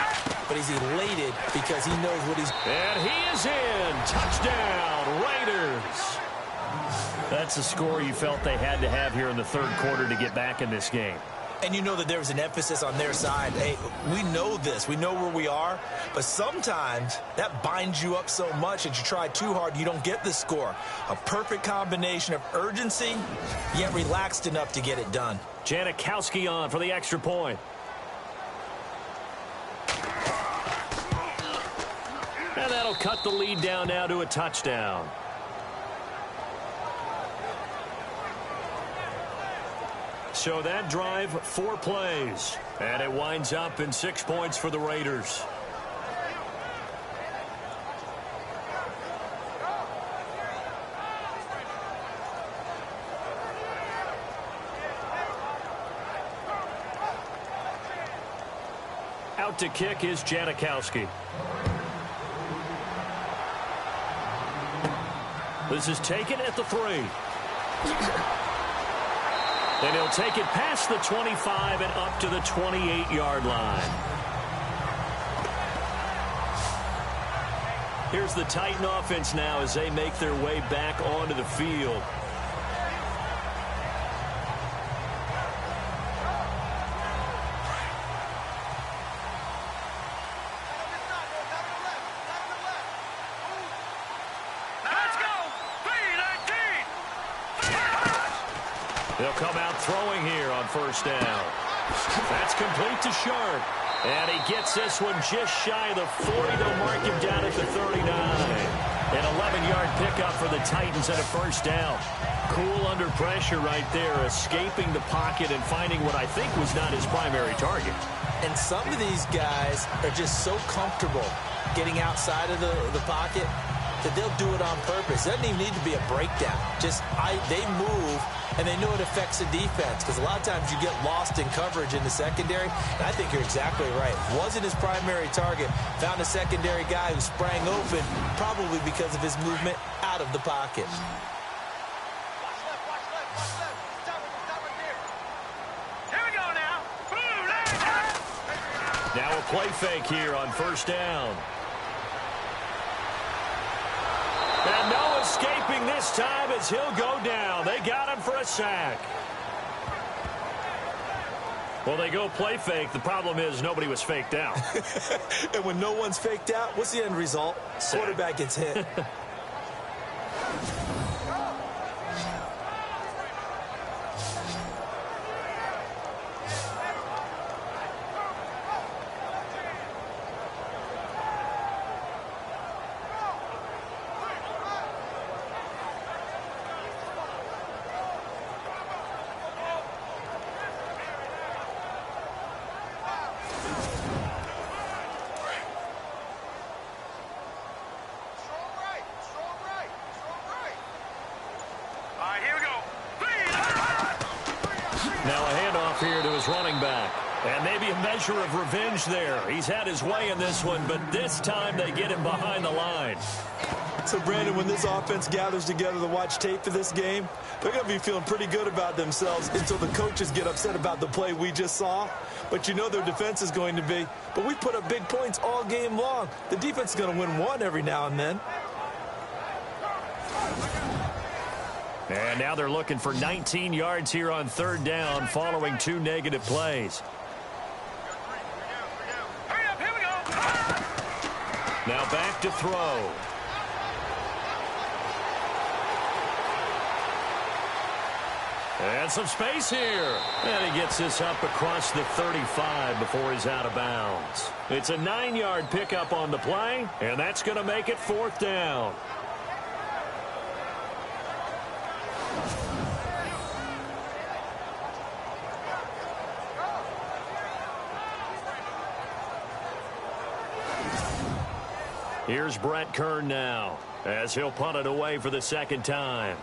but he's elated because he knows what he's... And he is in. Touchdown, Raiders. That's a score you felt they had to have here in the 3rd quarter to get back in this game. And you know that there was an emphasis on their side. Hey, we know this. We know where we are. But sometimes that binds you up so much that you try too hard, you don't get the score. A perfect combination of urgency, yet relaxed enough to get it done. Janikowski on for the extra point. And that'll cut the lead down now to a touchdown. So that drive, 4 plays. And it winds up in 6 points for the Raiders. Out to kick is Janikowski. This is taken at the 3. And he'll take it past the 25 and up to the 28-yard line. Here's the Titan offense now as they make their way back onto the field. They'll come out throwing here on first down. That's complete to Sharp. And he gets this one just shy of the 40. They'll mark him down at the 39. An 11-yard pickup for the Titans and a first down. Cool under pressure right there, escaping the pocket and finding what I think was not his primary target. And some of these guys are just so comfortable getting outside of the pocket that they'll do it on purpose. It doesn't even need to be a breakdown. They move, and they know it affects the defense because a lot of times you get lost in coverage in the secondary. And I think you're exactly right. Wasn't his primary target. Found a secondary guy who sprang open, probably because of his movement out of the pocket. Here we go now. Now a play fake here on first down. And no escaping this time as he'll go down. They got him for a sack. Well, they go play fake. The problem is nobody was faked out. And when no one's faked out, what's the end result? Sack. Quarterback gets hit. Now a handoff here to his running back. And maybe a measure of revenge there. He's had his way in this one, but this time they get him behind the line. So, Brandon, when this offense gathers together to watch tape for this game, they're going to be feeling pretty good about themselves until the coaches get upset about the play we just saw. But you know their defense is going to be. But we put up big points all game long. The defense is going to win one every now and then. And now they're looking for 19 yards here on third down following 2 negative plays. Hurry up, here we go. Now back to throw. And some space here. And he gets this up across the 35 before he's out of bounds. It's a 9-yard pickup on the play, and that's going to make it fourth down. Here's Brett Kern now as he'll punt it away for the second time.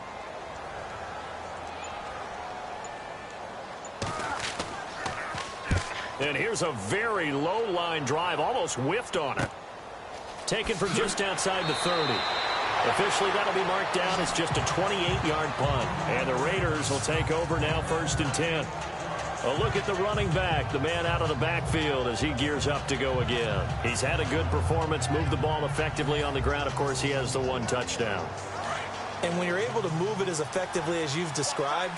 And here's a very low line drive, almost whiffed on it. Taken from just outside the 30. Officially, that'll be marked down as just a 28-yard punt. And the Raiders will take over now, 1st and 10. A look at the running back, the man out of the backfield as he gears up to go again. He's had a good performance, moved the ball effectively on the ground. Of course, he has the 1 touchdown. And when you're able to move it as effectively as you've described,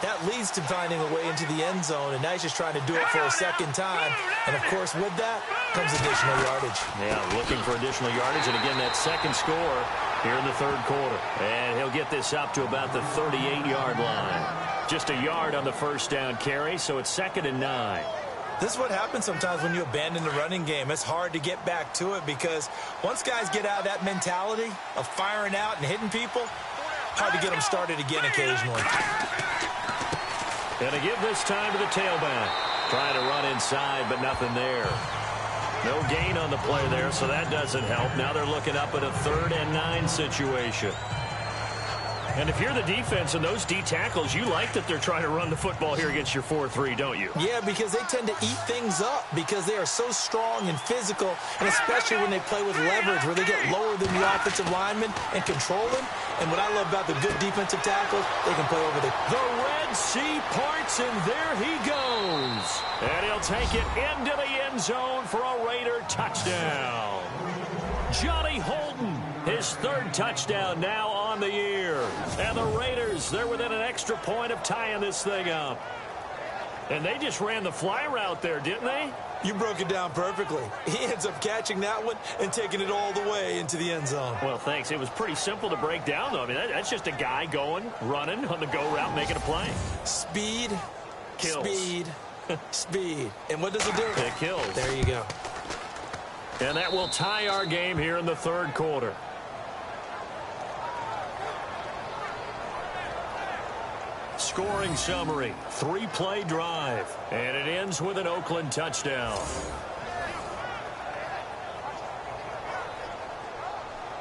that leads to finding a way into the end zone, and now he's just trying to do it for a second time. And, of course, with that comes additional yardage. Yeah, looking for additional yardage, and again, that second score here in the third quarter. And he'll get this up to about the 38-yard line. Just a yard on the first down carry, so it's 2nd and 9. This is what happens sometimes when you abandon the running game. It's hard to get back to it because once guys get out of that mentality of firing out and hitting people, hard to get them started again occasionally. And to give this time to the tailback. Trying to run inside, but nothing there. No gain on the play there, so that doesn't help. Now they're looking up at a 3rd and 9 situation. And if you're the defense and those D tackles, you like that they're trying to run the football here against your 4-3, don't you? Yeah, because they tend to eat things up because they are so strong and physical, and especially when they play with leverage where they get lower than the offensive lineman and control them. And what I love about the good defensive tackles, they can play over the Red Sea parts, and there he goes. And he'll take it into the end zone for a Raider touchdown. Johnny Holden, his third touchdown now on the year. And the Raiders, they're within an extra point of tying this thing up. And they just ran the fly route there, didn't they? You broke it down perfectly. He ends up catching that one and taking it all the way into the end zone. Well, thanks. It was pretty simple to break down, though. I mean, that's just a guy going, running on the go route, making a play. Speed, kills. Speed, speed. And what does it do? It kills. There you go. And that will tie our game here in the third quarter. Scoring summary, 3-play drive, and it ends with an Oakland touchdown.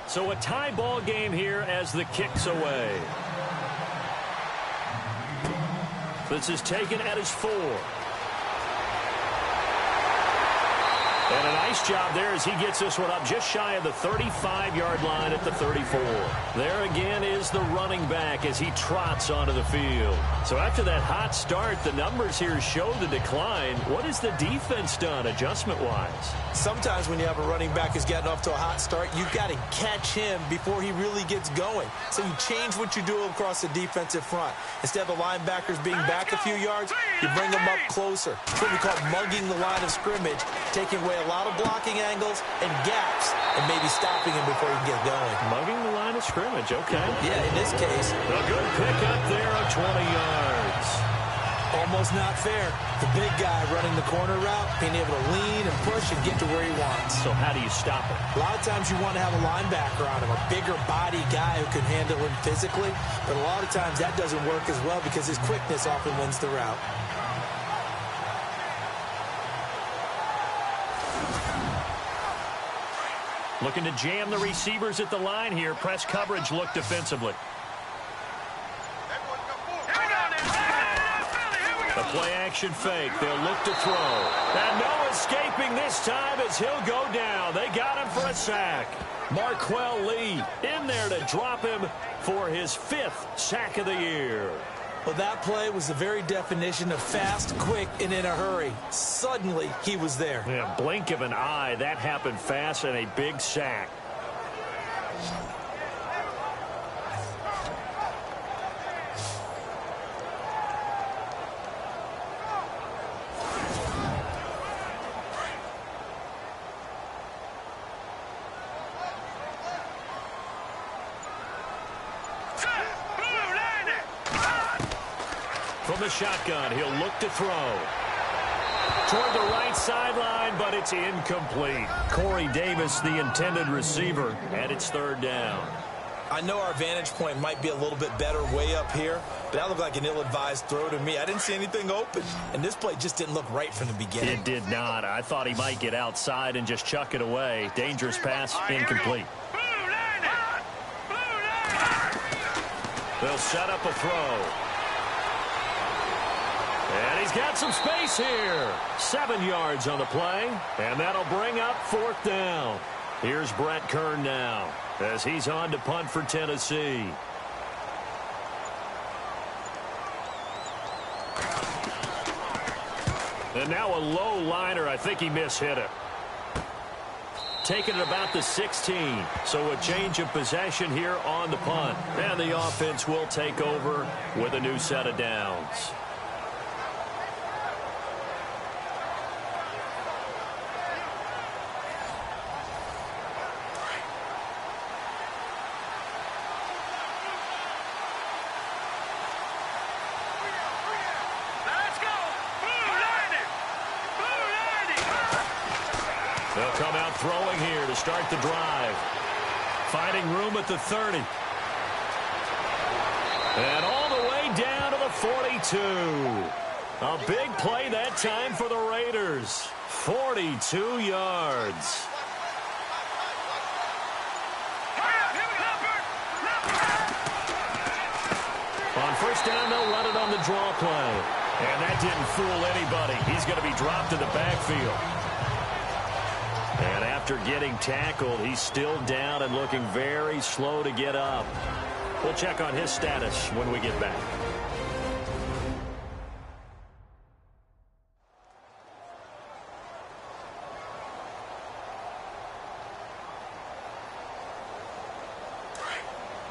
So a tie ball game here as the kick's away. This is taken at his 4. And a nice job there as he gets this one up just shy of the 35-yard line at the 34. There again is the running back as he trots onto the field. So after that hot start, the numbers here show the decline. What has the defense done adjustment-wise? Sometimes when you have a running back who's getting off to a hot start, you've got to catch him before he really gets going. So you change what you do across the defensive front. Instead of the linebackers being back a few yards, you bring them up closer. It's what we call mugging the line of scrimmage, taking away a lot of blocking angles and gaps and maybe stopping him before he can get going. Mugging the line of scrimmage, okay. Yeah, in this case. A good pickup there of 20 yards. Almost not fair. The big guy running the corner route, being able to lean and push and get to where he wants. So how do you stop it? A lot of times you want to have a linebacker on him, a bigger body guy who can handle him physically, but a lot of times that doesn't work as well because his quickness often wins the route. Looking to jam the receivers at the line here. Press coverage look defensively. The play action fake. They'll look to throw. And no escaping this time as he'll go down. They got him for a sack. Marquell Lee in there to drop him for his 5th sack of the year. Well, that play was the very definition of fast, quick, and in a hurry. Suddenly, he was there. Yeah, blink of an eye. That happened fast and a big sack. From the shotgun, he'll look to throw. Toward the right sideline, but it's incomplete. Corey Davis, the intended receiver, and it's 3rd down. I know our vantage point might be a little bit better way up here, but that looked like an ill-advised throw to me. I didn't see anything open, and this play just didn't look right from the beginning. It did not. I thought he might get outside and just chuck it away. Dangerous pass, incomplete. They'll set up a throw. And he's got some space here. 7 yards on the play, and that'll bring up 4th down. Here's Brett Kern now as he's on to punt for Tennessee. And now a low liner. I think he mishit it. Taking it about the 16. So a change of possession here on the punt. And the offense will take over with a new set of downs. They'll come out throwing here to start the drive. Finding room at the 30. And all the way down to the 42. A big play that time for the Raiders. 42 yards. first down, they'll run it on the draw play. And that didn't fool anybody. He's going to be dropped in the backfield. And after getting tackled, he's still down and looking very slow to get up. We'll check on his status when we get back.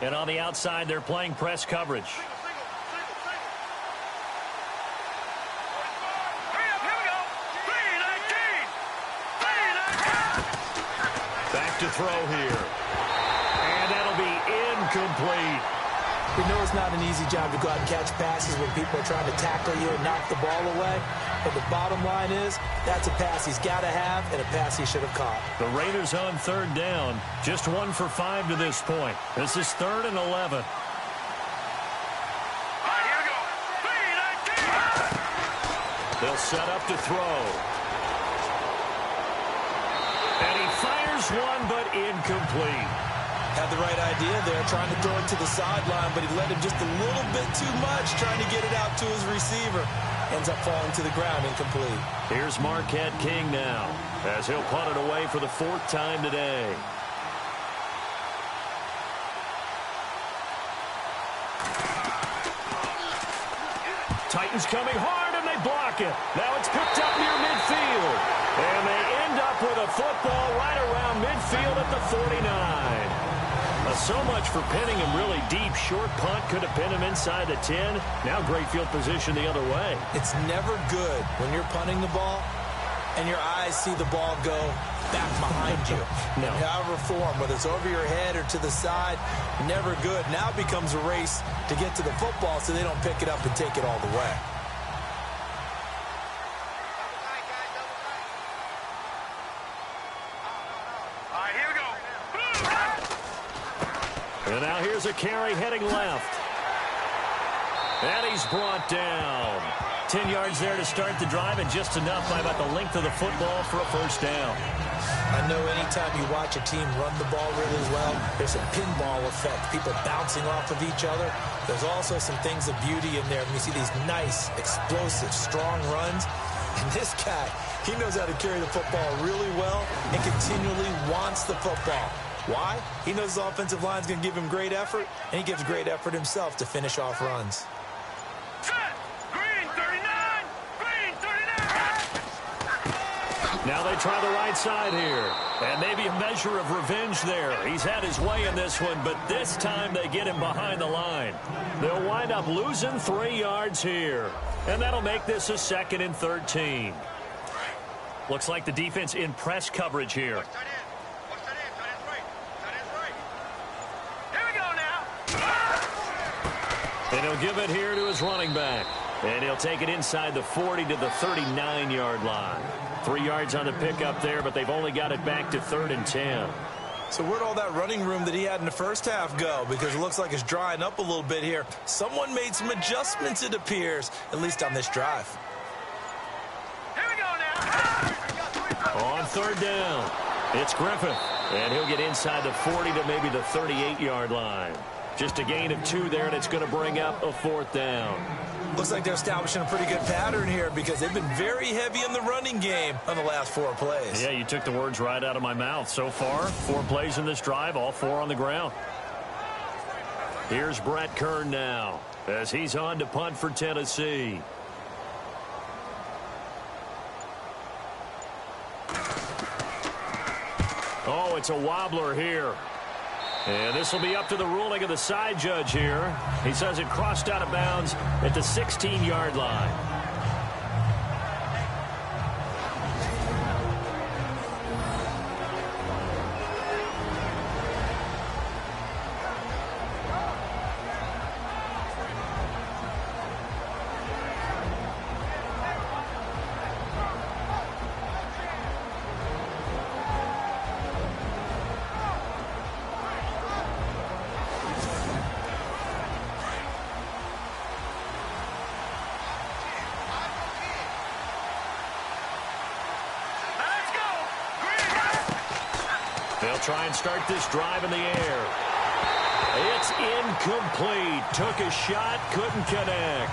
And on the outside, they're playing press coverage. Back to throw here. And that'll be incomplete. We know it's not an easy job to go out and catch passes when people are trying to tackle you and knock the ball away. But the bottom line is, that's a pass he's got to have and a pass he should have caught. The Raiders on third down. Just 1 for 5 to this point. This is 3rd and 11. They'll set up to throw. And he fires one, but incomplete. Had the right idea there, trying to throw it to the sideline, but he let him just a little bit too much, trying to get it out to his receiver. Ends up falling to the ground, incomplete. Here's Marquette King now, as he'll punt it away for the 4th time today. Titans coming hard, and they block it. Now it's picked up near midfield. And they end up with a football right around midfield at the 49. So much for pinning him really deep. Short punt could have pinned him inside the 10. Now great field position the other way. It's never good when you're punting the ball and your eyes see the ball go back behind you. No. However form, whether it's over your head or to the side, never good. Now it becomes a race to get to the football so they don't pick it up and take it all the way. And now here's a carry heading left. And he's brought down. 10 yards there to start the drive, and just enough by about the length of the football for a first down. I know anytime you watch a team run the ball really well, there's a pinball effect, people bouncing off of each other. There's also some things of beauty in there. When you see these nice, explosive, strong runs. And this guy, he knows how to carry the football really well and continually wants the football. Why? He knows his offensive line is going to give him great effort, and he gives great effort himself to finish off runs. Green 39! Green 39! Now they try the right side here. And maybe a measure of revenge there. He's had his way in this one, but this time they get him behind the line. They'll wind up losing 3 yards here. And that'll make this a 2nd and 13. Looks like the defense in press coverage here. And he'll give it here to his running back. And he'll take it inside the 40 to the 39-yard line. 3 yards on the pickup there, but they've only got it back to 3rd and 10. So where'd all that running room that he had in the first half go? Because it looks like it's drying up a little bit here. Someone made some adjustments, it appears, at least on this drive. Here we go now. On 3rd down, it's Griffith. And he'll get inside the 40 to maybe the 38-yard line. Just a gain of 2 there, and it's going to bring up a 4th down. Looks like they're establishing a pretty good pattern here because they've been very heavy in the running game on the last 4 plays. Yeah, you took the words right out of my mouth. So far, 4 plays in this drive, all 4 on the ground. Here's Brett Kern now as he's on to punt for Tennessee. Oh, it's a wobbler here. And this will be up to the ruling of the side judge here. He says it crossed out of bounds at the 16-yard line. They'll try and start this drive in the air. It's incomplete. Took a shot, couldn't connect.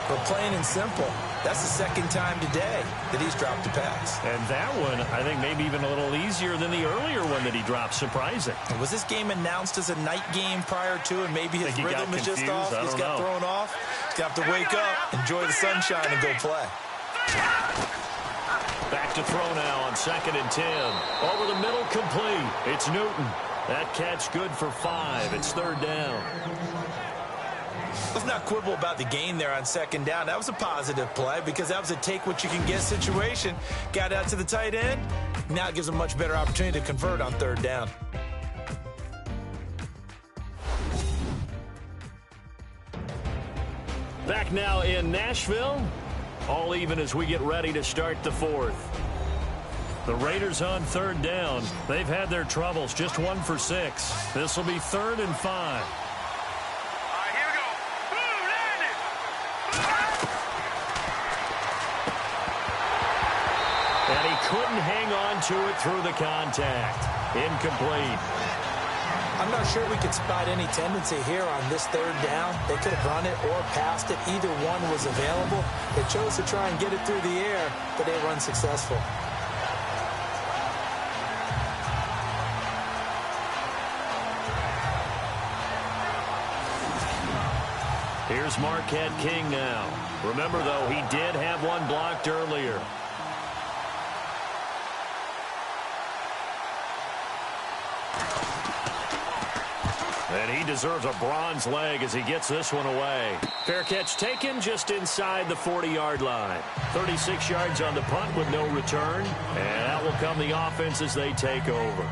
But plain and simple, that's the second time today that he's dropped a pass. And that one, I think, maybe even a little easier than the earlier one that he dropped. Surprising. And was this game announced as a night game prior to, and maybe his rhythm is just off? He's got thrown off. He's got to wake up, enjoy the sunshine, and go play. Back to throw now on 2nd and 10. Over the middle, complete. It's Newton. That catch good for 5. It's 3rd down. Let's not quibble about the gain there on 2nd down. That was a positive play because that was a take-what-you-can-get situation. Got out to the tight end. Now it gives him a much better opportunity to convert on 3rd down. Back now in Nashville. All even as we get ready to start the 4th. The Raiders on 3rd down. They've had their troubles. Just 1 for 6. This will be 3rd and 5. And he couldn't hang on to it through the contact. Incomplete. I'm not sure we could spot any tendency here on this 3rd down. They could have run it or passed it. Either one was available. They chose to try and get it through the air, but they were unsuccessful. Here's Marquette King now. Remember, though, he did have one blocked earlier. And he deserves a bronze leg as he gets this one away. Fair catch taken just inside the 40-yard line. 36 yards on the punt with no return. And that will come the offense as they take over.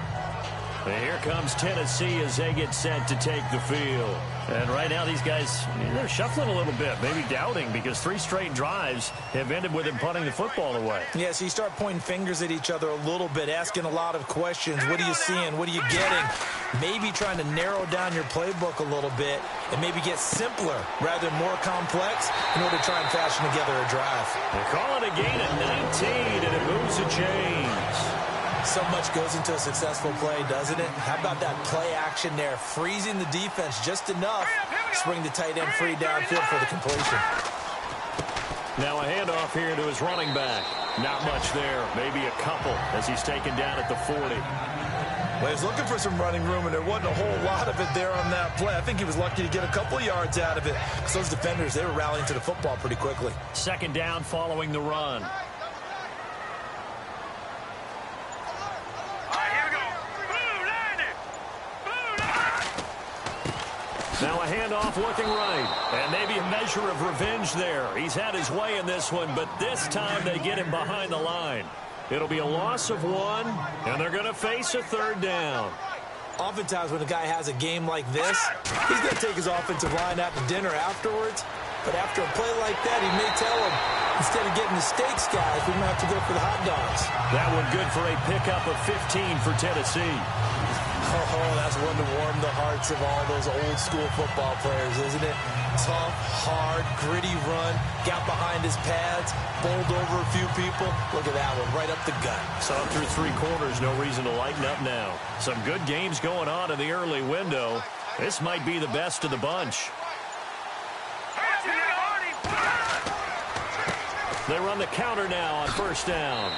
And here comes Tennessee as they get set to take the field. And right now these guys, they're shuffling a little bit, maybe doubting, because 3 straight drives have ended with him punting the football away. Yeah, so you start pointing fingers at each other a little bit, asking a lot of questions. What are you seeing? What are you getting? Maybe trying to narrow down your playbook a little bit and maybe get simpler rather than more complex in order to try and fashion together a drive. They call it a gain of 19, and it moves the chains. So much goes into a successful play, doesn't it? How about that play action there, freezing the defense just enough to bring the tight end free downfield for the completion. Now a handoff here to his running back. Not much there, maybe a couple as he's taken down at the 40. Well, he was looking for some running room, and there wasn't a whole lot of it there on that play. I think he was lucky to get a couple of yards out of it. Because those defenders, they were rallying to the football pretty quickly. 2nd down following the run. Now a handoff looking right. And maybe a measure of revenge there. He's had his way in this one, but this time they get him behind the line. It'll be a loss of 1, and they're going to face a 3rd down. Oftentimes when a guy has a game like this, he's going to take his offensive line out to dinner afterwards. But after a play like that, he may tell him, instead of getting the steaks, guys, we might have to go for the hot dogs. That one good for a pickup of 15 for Tennessee. Oh, that's one to warm the hearts of all those old school football players, isn't it? Tough, hard, gritty run, got behind his pads, bowled over a few people. Look at that one, right up the gut. Saw it through 3 quarters, no reason to lighten up now. Some good games going on in the early window. This might be the best of the bunch. They run the counter now on 1st down.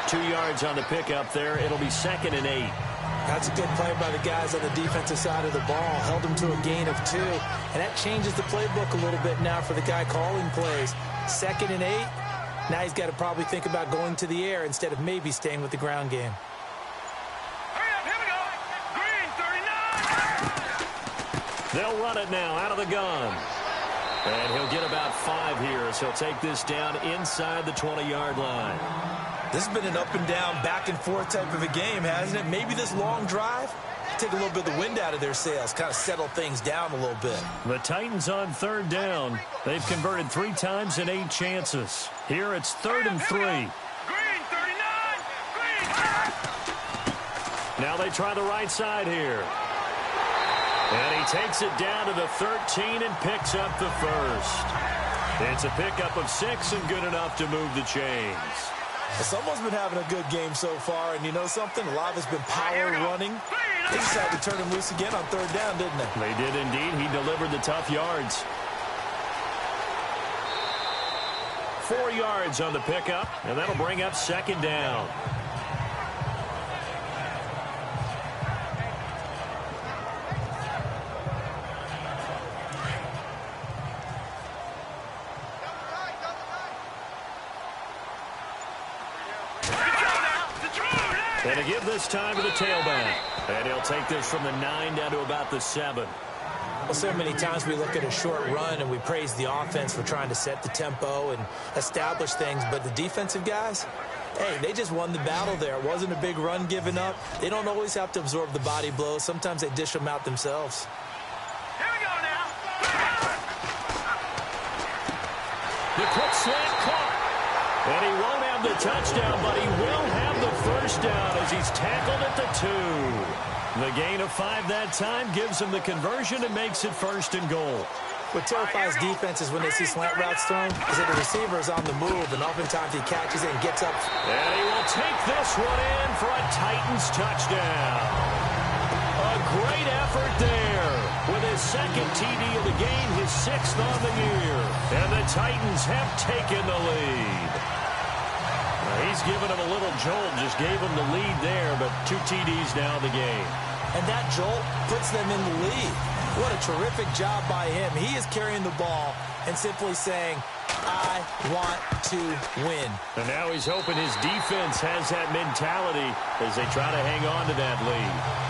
2 yards on the pickup there. It'll be 2nd and 8. That's a good play by the guys on the defensive side of the ball. Held them to a gain of 2. And that changes the playbook a little bit now for the guy calling plays. 2nd and 8. Now he's got to probably think about going to the air instead of maybe staying with the ground game. Here we go. Green 39. They'll run it now out of the gun. And he'll get about 5 here as he'll take this down inside the 20-yard line. This has been an up-and-down, back-and-forth type of a game, hasn't it? Maybe this long drive, take a little bit of the wind out of their sails, kind of settle things down a little bit. The Titans on 3rd down. They've converted 3 times in 8 chances. Here it's 3rd and 3. Green 39. Green. Now they try the right side here. And he takes it down to the 13 and picks up the 1st. It's a pickup of 6 and good enough to move the chains. Someone's been having a good game so far, and you know something? A lot of it's been power running. They decided to turn him loose again on third down, didn't they? They did indeed. He delivered the tough yards. 4 yards on the pickup, and that'll bring up second down. And to give this time to the tailback. And he'll take this from the 9 down to about the 7. Well, so many times we look at a short run and we praise the offense for trying to set the tempo and establish things, but the defensive guys, hey, they just won the battle there. It wasn't a big run given up. They don't always have to absorb the body blows. Sometimes they dish them out themselves. Here we go now. The quick slant caught. And he won't have the touchdown, but he will have the first down as he's tackled at the 2. The gain of 5 that time gives him the conversion and makes it first and goal. What terrifies defenses when they see slant routes thrown is that the receiver is on the move, and oftentimes he catches it and gets up. And he will take this one in for a Titans touchdown. A great effort there with his second TD of the game, his 6th on the year. And the Titans have taken the lead. He's given him a little jolt, just gave him the lead there, but 2 TDs now in the game. And that jolt puts them in the lead. What a terrific job by him. He is carrying the ball and simply saying, I want to win. And now he's hoping his defense has that mentality as they try to hang on to that lead.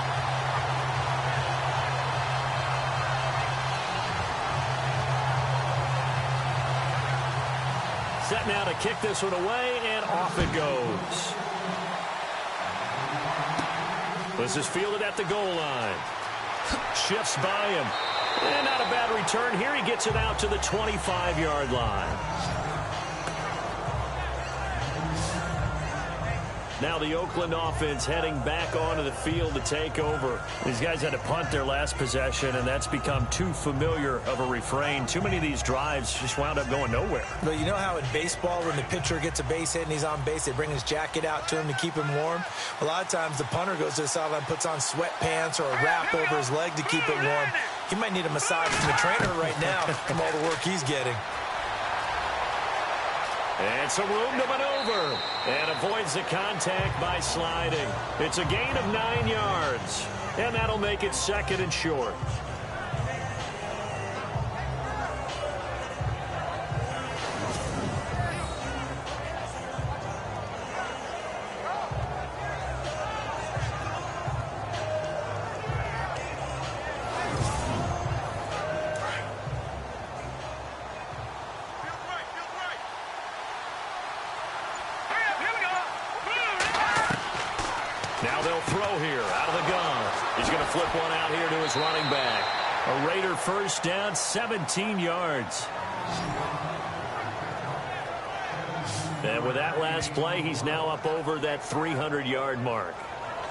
Set now to kick this one away, and off it goes. This is fielded at the goal line. Shifts by him. And not a bad return here. He gets it out to the 25-yard line. Now the Oakland offense heading back onto the field to take over. These guys had to punt their last possession, and that's become too familiar of a refrain. Too many of these drives just wound up going nowhere. But you know how in baseball, when the pitcher gets a base hit and he's on base, they bring his jacket out to him to keep him warm? A lot of times the punter goes to the sideline, puts on sweatpants or a wrap over his leg to keep it warm. He might need a massage from the trainer right now from all the work he's getting. And some room to maneuver. And avoids the contact by sliding. It's a gain of 9 yards. And that'll make it second and short. Now they'll throw here out of the gun. He's going to flip one out here to his running back. A Raider first down, 17 yards. And with that last play, he's now up over that 300-yard mark.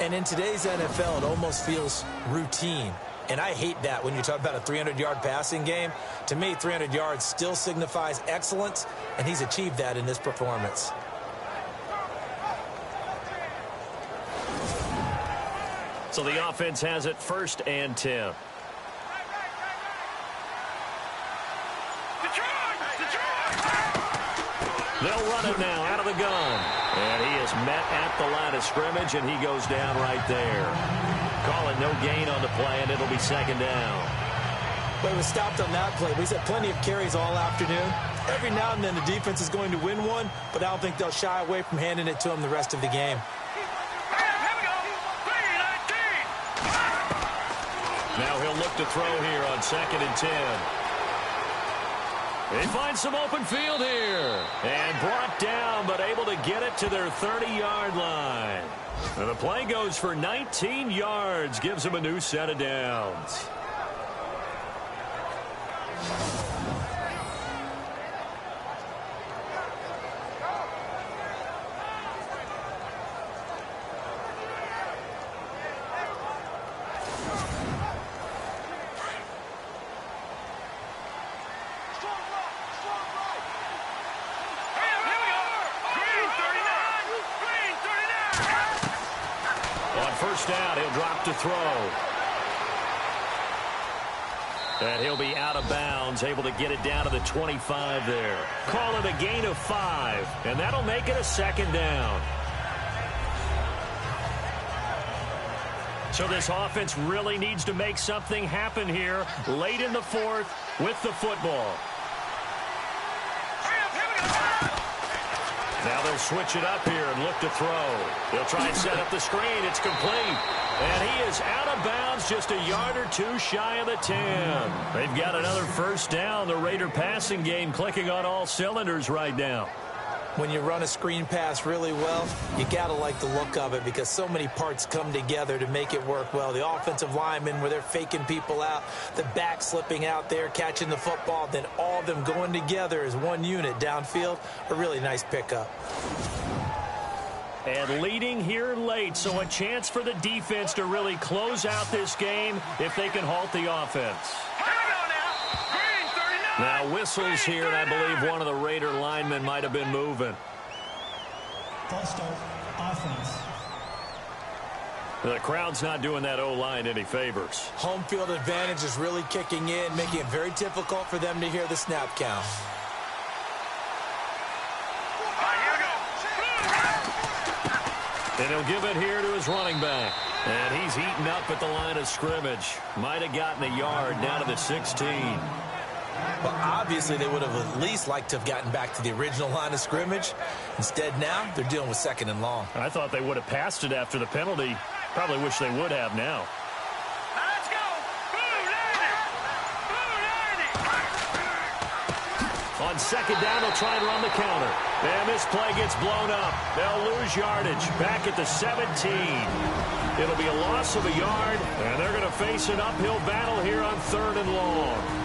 And in today's NFL, it almost feels routine. And I hate that when you talk about a 300-yard passing game. To me, 300 yards still signifies excellence, and he's achieved that in this performance. So the offense has it first and 10. They'll run it now out of the gun. And he is met at the line of scrimmage, and he goes down right there. Call it no gain on the play, and it'll be second down. But it was stopped on that play. We've had plenty of carries all afternoon. Every now and then the defense is going to win one, but I don't think they'll shy away from handing it to him the rest of the game. Now he'll look to throw here on second and 10. They find some open field here. And brought down, but able to get it to their 30-yard line. And the play goes for 19 yards. Gives them a new set of downs. first down. He'll drop to throw. And he'll be out of bounds, able to get it down to the 25 there. Call it a gain of 5, and that'll make it a second down. So this offense really needs to make something happen here late in the fourth with the football. Now they'll switch it up here and look to throw. They'll try and set up the screen. It's complete. And he is out of bounds, just a yard or two shy of the 10. They've got another first down. The Raider passing game clicking on all cylinders right now. When you run a screen pass really well, you got to like the look of it because so many parts come together to make it work well. The offensive linemen, where they're faking people out, the back slipping out there, catching the football, then all of them going together as one unit downfield, a really nice pickup. And leading here late, so a chance for the defense to really close out this game if they can halt the offense. Now whistles here, and I believe one of the Raider linemen might have been moving. False start, offense. The crowd's not doing that O-line any favors. Home field advantage is really kicking in, making it very difficult for them to hear the snap count. And he'll give it here to his running back. And he's eaten up at the line of scrimmage. Might have gotten a yard down to the 16. Well, obviously, they would have at least liked to have gotten back to the original line of scrimmage. Instead, now, they're dealing with second and long. I thought they would have passed it after the penalty. Probably wish they would have now. Let's go! On second down, they'll try and run the counter. And this play gets blown up. They'll lose yardage back at the 17. It'll be a loss of a yard, and they're going to face an uphill battle here on third and long.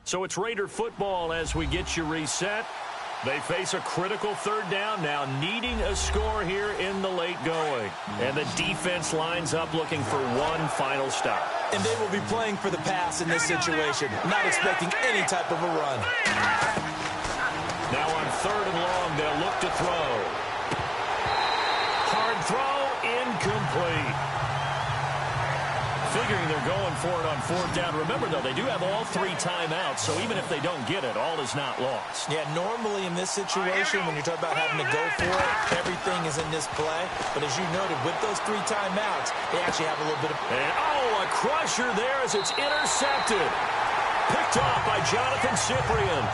So it's Raider football as we get you reset. They face a critical third down now, needing a score here in the late going. And the defense lines up looking for one final stop. And they will be playing for the pass in this situation, not expecting any type of a run. Now on third and long, they'll look to throw. Hard throw, incomplete. Figuring they're going for it on fourth down. Remember, though, they do have all 3 timeouts, so even if they don't get it, all is not lost. Yeah, normally in this situation, when you're talking about having to go for it, everything is in this play. But as you noted, with those 3 timeouts, they actually have a little bit of... And, a crusher there as it's intercepted. Picked off by Jonathan Cyprien.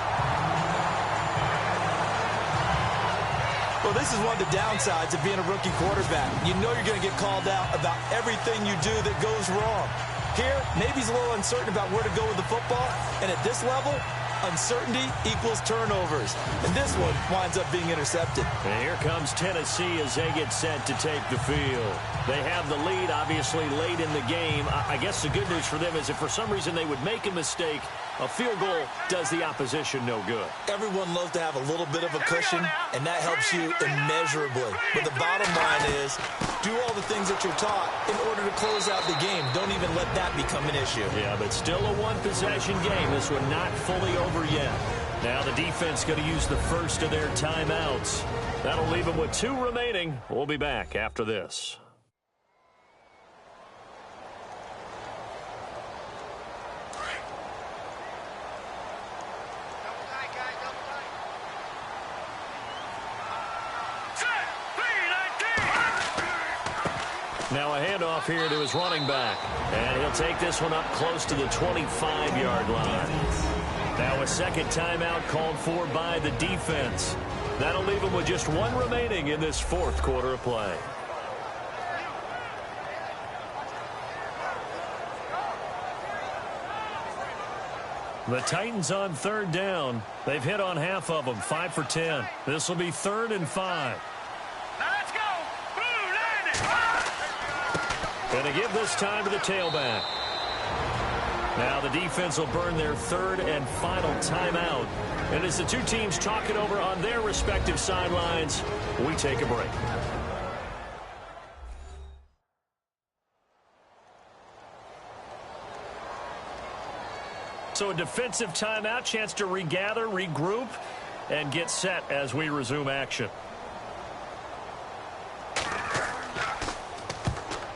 Well, this is one of the downsides of being a rookie quarterback. You know you're going to get called out about everything you do that goes wrong. Here, maybe he's a little uncertain about where to go with the football. And at this level, uncertainty equals turnovers. And this one winds up being intercepted. And here comes Tennessee as they get set to take the field. They have the lead, obviously, late in the game. I guess the good news for them is if for some reason they would make a mistake, a field goal does the opposition no good. Everyone loves to have a little bit of a cushion, and that helps you immeasurably. But the bottom line is, do all the things that you're taught in order to close out the game. Don't even let that become an issue. Yeah, but still a one-possession game. This one not fully over yet. Now the defense going to use the first of their timeouts. That'll leave them with 2 remaining. We'll be back after this. Now a handoff here to his running back. And he'll take this one up close to the 25-yard line. Now a second timeout called for by the defense. That'll leave him with just 1 remaining in this fourth quarter of play. The Titans on third down. They've hit on half of them, 5 for 10. This will be 3rd and 5. Let's go! Going to give this time to the tailback. Now the defense will burn their 3rd and final timeout. And as the 2 teams talk it over on their respective sidelines, we take a break. So a defensive timeout, chance to regather, regroup, and get set as we resume action.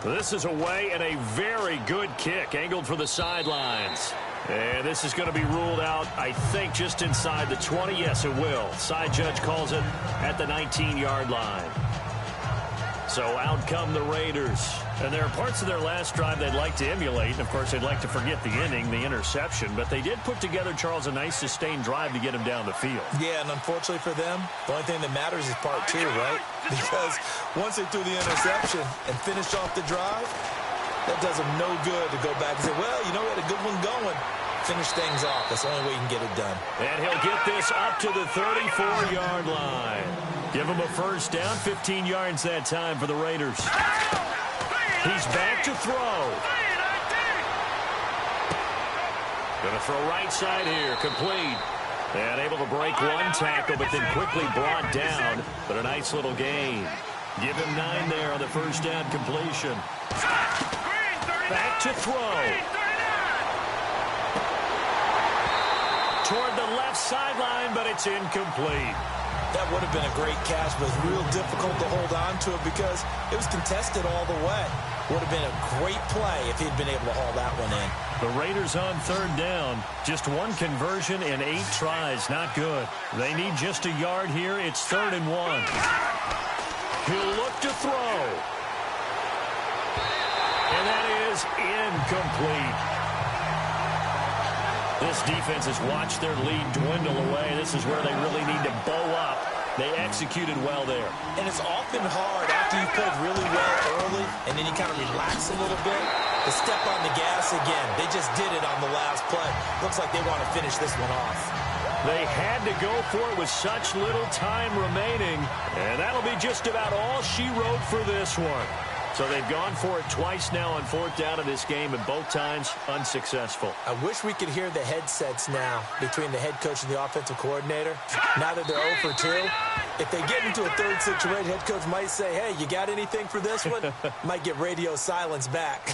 This is away and a very good kick angled for the sidelines. And this is going to be ruled out, I think, just inside the 20. Yes, it will. Side judge calls it at the 19-yard line. So out come the Raiders. And there are parts of their last drive they'd like to emulate. Of course, they'd like to forget the inning, the interception. But they did put together, Charles, a nice sustained drive to get him down the field. Yeah, and unfortunately for them, the only thing that matters is part two, right? Because once they threw the interception and finished off the drive, that does them no good to go back and say, well, you know, we had a good one going. Finish things off. That's the only way you can get it done. And he'll get this up to the 34-yard line. Give him a first down, 15 yards that time for the Raiders. He's back to throw. Going to throw right side here, complete. And able to break one tackle, but then quickly brought down. But a nice little gain. Give him 9 there on the first down completion. Back to throw. Toward the left sideline, but it's incomplete. That would have been a great catch, but it's real difficult to hold on to it because it was contested all the way. Would have been a great play if he'd been able to haul that one in. The Raiders on third down. Just one conversion in 8 tries. Not good. They need just a yard here. It's 3rd and 1. He'll look to throw. And that is incomplete. This defense has watched their lead dwindle away. This is where they really need to bow up. They executed well there. And it's often hard after you played really well early and then you kind of relax a little bit to step on the gas again. They just did it on the last play. Looks like they want to finish this one off. They had to go for it with such little time remaining. And that'll be just about all she wrote for this one. So they've gone for it twice now on 4th down in this game, and both times unsuccessful. I wish we could hear the headsets now between the head coach and the offensive coordinator. Now that they're 0 for 2, if they get into a third situation, head coach might say, hey, you got anything for this one? Might get radio silence back.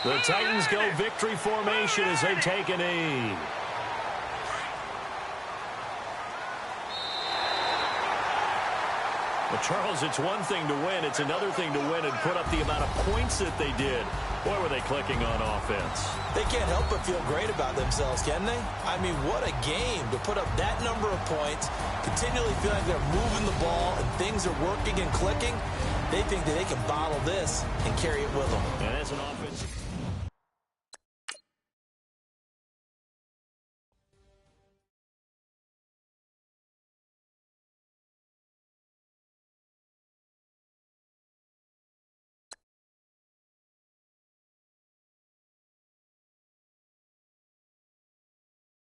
The Titans go victory formation as they take a knee. Well, Charles, it's one thing to win. It's another thing to win and put up the amount of points that they did. Boy, were they clicking on offense. They can't help but feel great about themselves, can they? I mean, what a game to put up that number of points, continually feel like they're moving the ball and things are working and clicking. They think that they can bottle this and carry it with them. And as an offensive